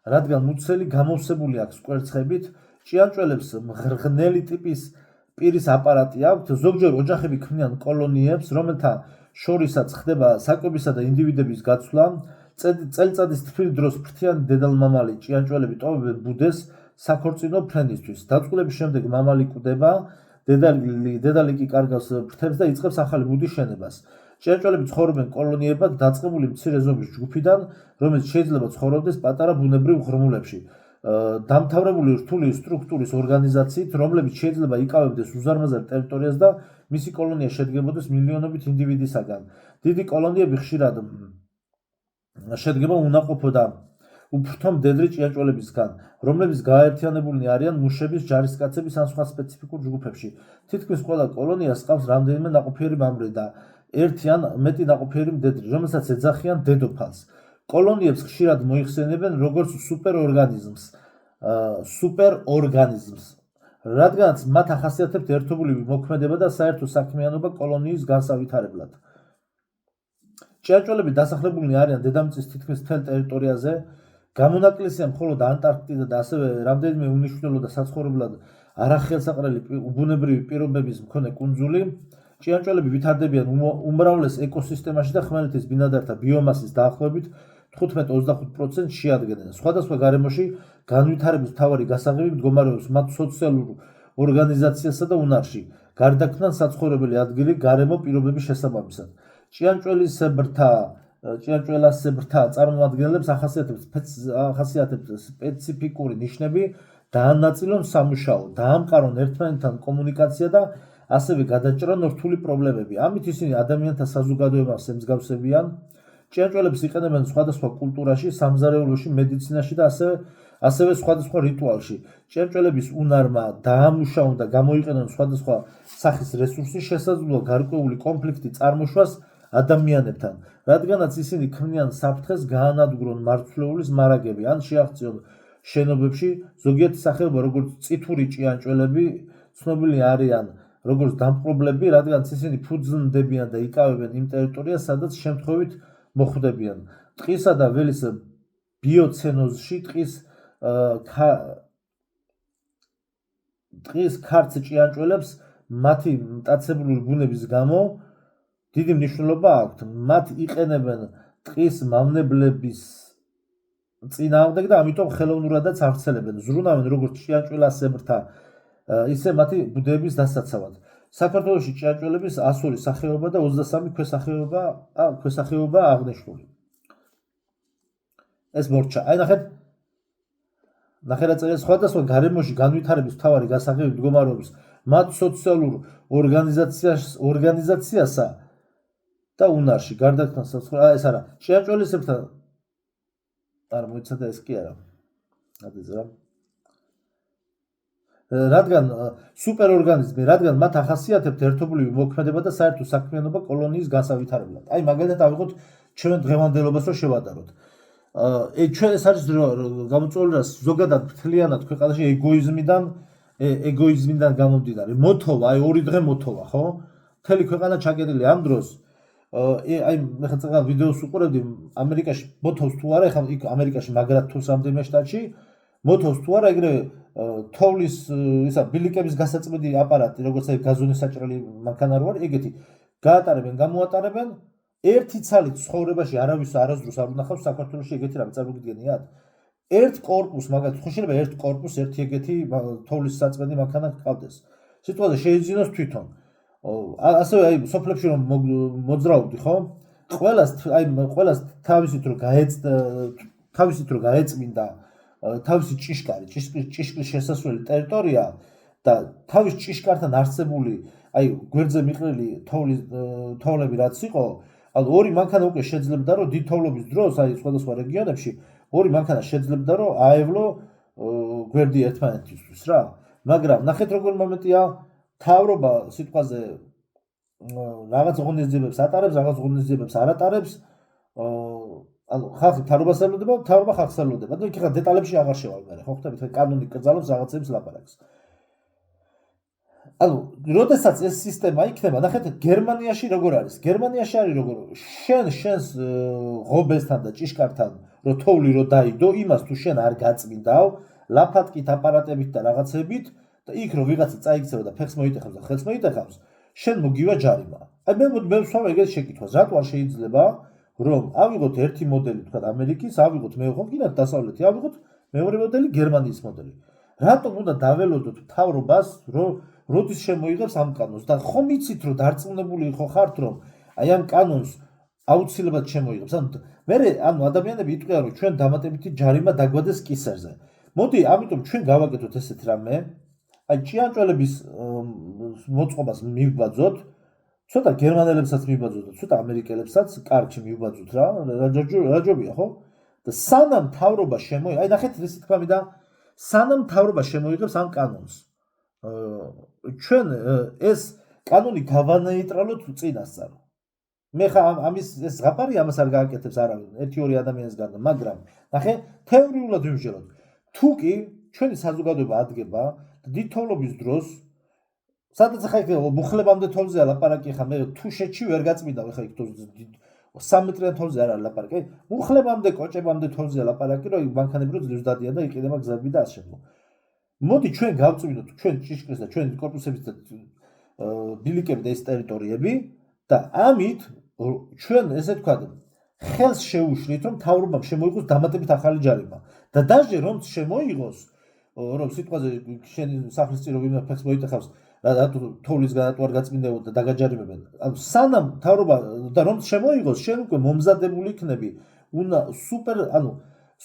რადგან მუცელი გამოვსებული აქვს კვერცხებით. ჭიანჭველებს მღრღნელი ტიპის პირის აპარატი აქვთ. ზოგჯერ ოჯახები ქმნიან კოლონიებს, რომელთა შორისაც ხდება საკვებისა და ინდივიდების გაცვლა. წელიწადის თბილ დროს ფრთიანი დედალ-მამალი ჭიანჭველები ტოვებენ ბუდეს საქორწინო ფრენისთვის. დაწყვილების შემდეგ მამალი კვდება, დედალი კი კარგავს ფრთებს და იწყებს ახალი ბუდის შენებას. ჭიანჭველები ცხოვრობენ კოლონიებად დაწყებული მცირე ზომის ჯგუფიდან, რომელიც შეიძლება ცხოვრობდეს პატარა ბუნებრივ ღრმულებში. დამთავრებული რთული სტრუქტურის ორგანიზაციით, რომლებიც შეიძლება იკავებდეს უზარმაზარ ტერიტორიას და მისი კოლონია შედგებოდეს მილიონობით ინდივიდისაგან. დიდი კოლონიები ხშირად შედგება უნაყოფო და უფრთო მდედრი ჭიანჭველებისგან, რომლებიც გააერთიანებულნი არიან მუშების, ჯარისკაცების ან სხვა სპეციფიკურ ჯგუფებში. თითქმის ყველა კოლონიას ჰყავს რამდენიმე ნაყოფიერი მამრი და ერთი ან მეტი ნაყოფიერი მდედრი, რომელსაც ეძახიან დედოფალს. კოლონიებს ხშირად მოიხსენიებენ როგორც სუპერორგანიზმს, რადგანაც მათ ახასიათებთ ერთობლივი მოქმედება და საერთო საქმიანობა კოლონიის განსავითარებლად. ჭიანჭველები დასახლებულნი არიან დედამიწის თითქმის მთელ ტერიტორიაზე, გამონაკლისია მხოლოდ ანტარქტიდა და ასევე რამდენიმე უნიშნელო და საცხოვრებლად არახელსაყრელი უბუნებრივი პირობების მქონე კუნძული. ჭიანჭველები ვითარდებიან უმრავლეს ეკოსისტემაში და ხმელეთის ბინადართა ბიომასის დაახლოებით 15-25% შეადგენენ. სხვადასხვა გარემოში განვითარების მთავარი გასაღები მდგომარეობს მათ სოციალურ ორგანიზაციასა და უნარში, გარდაქმნან საცხოვრებელი ადგილი გარემო პირობების შესაბამისად. ჭიანჭველასებრთა წარმოადგენლებს ახასიათებს სპეციფიკური ნიშნები, დაანაწილონ სამუშაო, დაამყარონ ერთმანეთთან კომუნიკაცია და ასევე გადაჭრან რთული პრობლემები. ამით ისინი ადამიანთა საზოგადოებას ემსგავსებიან. ჭიანჭველებს იყენებენ სხვადასხვა კულტურაში, სამზარეულოში, მედიცინაში და ასევე სხვადასხვა რიტუალში. ჭიანჭველების უნარმა დაამუშავონ და გამოიყენონ სხვადასხვა სახის რესურსი შესაძლოა გარკვეული კონფლიქტი წარმოშვას ადამიანებთან, რადგანაც ისინი ქმნიან საფრთხეს გაანადგურონ მარცვლეულის მარაგები ან შეაღწიონ შენობებში. ზოგიერთი სახეობა, როგორც წითური ჭიანჭველები, ცნობილი არიან როგორც დამპყრობლები, რადგანაც ისინი ფუძნდებიან და იკავებენ იმ ტერიტორიას, სადაც შემთხვევით მოხვდებიან. ტყისა და ველის ბიოცენოზში ტყის ქარც ჭიანჭველებს მათი მტაცებლური ბუნების გამო დიდი მნიშვნელობა აქვთ. მათ იყენებენ ტყის მავნებლების წინააღმდეგ და ამიტომ ხელოვნურადაც ავრცელებენ. ზრუნავენ როგორც ჭიანჭველასებრთა, ისე მათი ბუდეების დასაცავად. საქართველოში ჭიანჭველების 102 სახეობა და 23 ქვესახეობა აღნიშნული. ეს მორჩა. აი ნახევარწრიას სხვადასხვა გარემოში განვითარების მთავარი გასაღები მდგომარეობს მათ სოციალურ ორგანიზაციასა და უნარში, გარდაქმნან საცხოვრებელ ეს არა. ჭიანჭველისებრთა არ მოიცადა ეს კი არა. რადგან სუპერორგანიზმი, რადგან მათ ახასიათებთ ერთობლივი მოქმედება და საერთო საქმიანობა კოლონიის განსავითარებლად. აი მაგალითად ავიღოთ ჩვენ დღევანდელობას რომ შევადაროთ. ჩვენ ეს არის გამოწვეული რა ზოგადად მთლიანად ქვეყანაში ეგოიზმიდან გამომდინარე. მოთოვა, აი 2 დღე მოთოვა, ხო? მთელი ქვეყანა ჩაკეტილი ამ დროს. აი მე ხა წეგან ვიდეოს უყურებდი ამერიკაში მოთოვს თუ არა, ეხლა იქ ამერიკაში მაგრად თუ რამდენიმე შტატში მოთოვს თუ არა ეგრე თოვლის ისა ბილიკების გასაწმენდი აპარატი, როგორც აი გაზონის საჭრელი მანქანა რო არის, ეგეთი გაატარებენ, გამოატარებენ. ერთი ცალით ცხოვრებაში არავის არასდროს არ უნახავს საქართველოში ეგეთი რამე წარმოგიდგენიათ? ერთ კორპუსს, მაგათ ხო შეიძლება ერთ კორპუსს ერთი ეგეთი თოვლის საწმენდი მანქანა ჰყავდეს. სიტყვაზე შეიძინოს თვითონ. ასევე აი სოფლებში რომ მოძრაობდი, ხო? ყველას თავისით რო გაეწმინდა თავისი ჭიშკარი, ჭიშკრის შესასვლელი ტერიტორია და თავის ჭიშკართან არსებული აი გვერდზე მიყრილი თოვლები რაც იყო, ანუ 2 მანქანა უკვე შეძლებდა რომ დიდ თოვლობის დროს აი სხვადასხვა რეგიონებში 2 მანქანა შეძლებდა რომ აევლო გვერდი ერთმანეთისთვის რა. მაგრამ ნახეთ როგორ მომენტია, მთავრობა სიტყვაზე რაღაც ღონისძიებებს ატარებს, რაღაც ღონისძიებებს არ ატარებს. ანუ ხალხი მთავრობას ელოდება, მთავრობა ხალხს ელოდება. და იქ ხა დეტალებში აღარ შევალ მე, ხო ხტებით, კანონი კრძალავს რაღაცებს ლაპარაკს. ანუ როდესაც ეს სისტემა იქნება, ნახეთ გერმანიაში როგორ არის. გერმანიაში არის როგორ შენს ღობესთან და ჭიშკართან რო თოვლი რო დაიდო, იმას თუ შენ არ გაწმინდავ, ლაფატკით აპარატებით და რაღაცებით და იქ რო ვიღაცა წაიქცევა და ფეხს მოიტეხავს და ხელს მოიტეხავს, შენ მოგივა ჯარიმა. აი მე ვსვამ ეგეთ შეკითხვას, რატო არ შეიძლება რომ ავიღოთ ერთი მოდელი თქვა ამერიკის, ავიღოთ მეოხონკინათ დასავლეთი, ავიღოთ მეორე მოდელი გერმანიის მოდელი. რატომ უნდა დაველოდოთ მთავრობას, რომ როდის შემოიღებს ამ კანონს და ხომ იცით რომ დარწმუნებული ხო ხართ რომ აი ამ კანონს აუცილებლად შემოიღებს. ანუ მე ადამიანები იტყვიან რომ ჩვენ დამატებითი ჯარიმა დაგვადეს კისერზე. მოდი, ამიტომ ჩვენ გავაკეთოთ ესეთი რამე, აი ჭიანჭველების მოწყობას მივბაძოთ, ცოტა გერმანელებსაც მივბაძოთ და ცოტა ამერიკელებსაც კარგში მივბაძოთ რა ჯობია, ხო? და სანამ მთავრობა შემოიღებს, აი ნახეთ რისი თქმა მინდა, სანამ მთავრობა შემოიღებს ამ კანონს, ჩვენ ეს კანონი გავანეიტრალოთ წინასწარ. მე ხა ამის ეს ზღაპარი ამას არ გააკეთებს არავინ, 1-2 ადამიანის გარდა, მაგრამ ნახე, თეორიულად ვიმსჯელოთ. თუ კი ჩვენი საზოგადოება ადგება დიდთოვლობის დროს, სადაც ხა იქ მუხლებამდე თოვლზეა ლაპარაკი, ხა მე თუშეთში ვერ გაწმინდავ, ხა იქ 3 მეტრიან თოვლზე არ არის ლაპარაკი, მუხლებამდე, კოჭებამდე თოვლზეა ლაპარაკი, რომ მანქანები რო ძლივს დადიან და იყიდება გზები და ასე შემდგომ. მოდი ჩვენ გავწმინდოთ ჩვენ ჭიშკრის და ჩვენ კორპუსების და ბილიკები და ეს ტერიტორიები და ამით ჩვენ ესე თქვა ხელს შეუშლით რომ მთავრობამ შემოიღოს დამატებით ახალი ჯარება და დაჟე რომ შემოიღოს რომ სიტყვაზე შენი სახლის წინ რომ ფეხს მოიტეხავს რატო თოვლის განატო არ გაწმინდებოდ და დაგაჯარიმებენ ანუ სანამ მთავრობა და რომ შემოიღოს შენ უკვე მომზადებული იქნები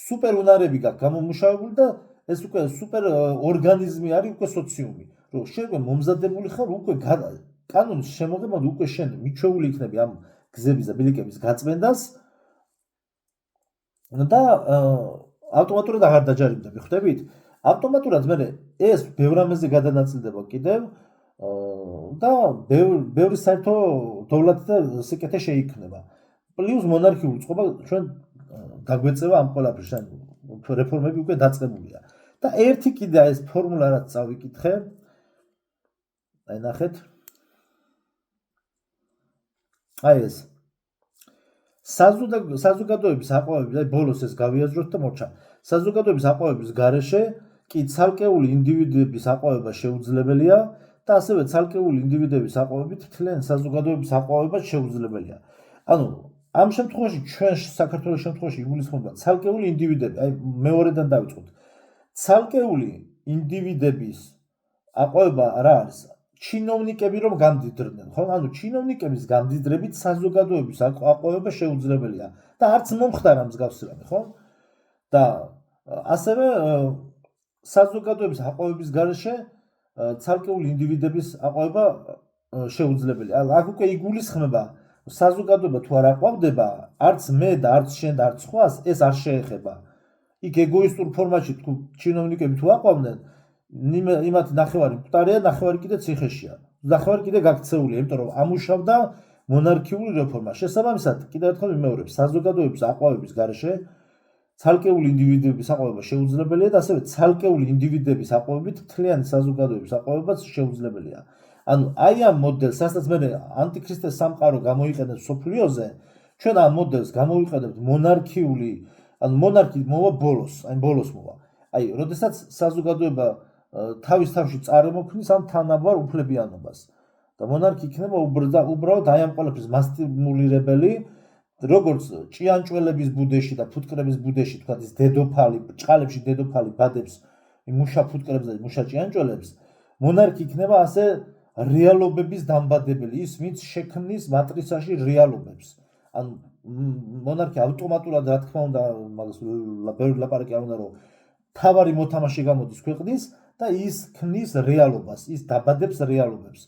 სუპერ უნარები გაქვს გამომუშავებული და ეს უკვე სუპერ ორგანიზმი არის უკვე სოციუმი რომ შენ უკვე მომზადებული ხარ უკვე კანონის შემოღებამდე უკვე შენ მიჩვეული იქნები ამ გზების და ბილიკების გაწმენდას და ავტომატურად აღარ დაჯარიმდები, ხვდებით? ავტომატურად მე ეს ბევრ რამეზე გადანაწილდება კიდევ და ბევრი საერთო დოვლათი და სიკეთე შეიქმნება. პლუს მონარქიული წყობა ჩვენ დაგვეწევა ამ ყველაფერს, რეფორმები უკვე დაწყებულია. და ერთი კიდე ეს ფორმულა რაც წავიკითხე. აი ნახეთ. აი ეს საზოგადოების აყვავების, აი ბოლოს ეს გავიაზროთ და მორჩა. საზოგადოების აყვავების გარეშე კი ცალკეული ინდივიდების აყვავება შეუძლებელია და ასევე ცალკეული ინდივიდების აყვავებით მთლიანი საზოგადოების აყვავება შეუძლებელია. ანუ ამ შემთხვევაში ჩვენ საქართველოს შემთხვევაში იგულისხმება ცალკეული ინდივიდები, აი მეორედან დავიწყოთ. ცალკეული ინდივიდების აყვავება რა არის? ჩინოვნიკები რომ გამდიდრდნენ, ხო? ანუ ჩინოვნიკების გამდიდრებით საზოგადოების აყვავება შეუძლებელია და არც მომხდარა მსგავსი რამე, ხო? და ასევე საზოგადოების აყვავების გარეშე ცალკეული ინდივიდების აყვავება შეუძლებელია. აქ უკვე იგულისხმება საზოგადოება თუ არ აყვავდება, არც მე და არც შენ და არც სხვას ეს არ შეეხება. იქ ეგოისტურ ფორმატში თუ ჩინოვნიკები თუ აყვავდნენ იმათი ნახევარი მკვდარია, ნახევარი კიდე ციხეშია. ნახევარი კიდე გაქცეულია, იმიტომ რომ ამუშავდა მონარქიული რეფორმა. შესაბამისად, კიდევ ერთხელ ვიმეორებ, საზოგადოების აყვავების გარეშე ცალკეული ინდივიდების აყვავება შეუძლებელია და ასევე ცალკეული ინდივიდების აყვავებით მთლიანი საზოგადოების აყვავებაც შეუძლებელია. ანუ აი ამ მოდელს, რასაც მე ანტიქრისტეს სამყარო გამოიყენებს სოფლიოზე, ჩვენ ამ მოდელს გამოვიყენებთ მონარქიული, ანუ მონარქი მოვა ბოლოს, აი ბოლოს მოვა. აი, როდესაც საზოგადოება თავის თავში წარემოქმნის ამ თანაბარ უფლებიანობას და მონარქი იქნება უბრალოდ აი ამ ყველაფრის მასტიმულირებელი, როგორც ჭიანჭველების ბუდეში და ფუტკრების ბუდეში, თქვა ის დედოფალი, ჭყალებში დედოფალი ბადებს მუშა ფუტკრებს და მუშა ჭიანჭველებს, მონარქი იქნება ასე რეალობების დამბადებელი, ის ვინც შექმნის მატრიცაში რეალობებს. ანუ მონარქი ავტომატურად რა თქმა უნდა, მაგას ბევრი ლაპარაკი არ უნდა რომ თავარი მოთამაშე გამოდის ქვეყნის და ის ქმნის რეალობას, ის დაბადებს რეალობებს.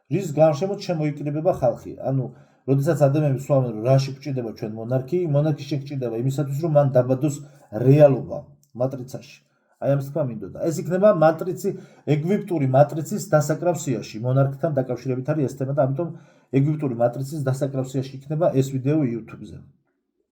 რის გარშემოც შემოიკრიბება ხალხი. ანუ როდესაც ადამიანები სვამენ რომ რაში გვჭირდება ჩვენ მონარქი შეგჭირდება იმისათვის რომ მან დაბადოს რეალობა მატრიცაში. აი ამის თქმა მინდოდა. ეს იქნება მატრიცი, ეგვიპტური მატრიცის დასაკრავსიაში, მონარქთან დაკავშირებით არის ეს თემა და ამიტომ ეგვიპტური მატრიცის დასაკრავსიაში იქნება ეს ვიდეო YouTube-ზე.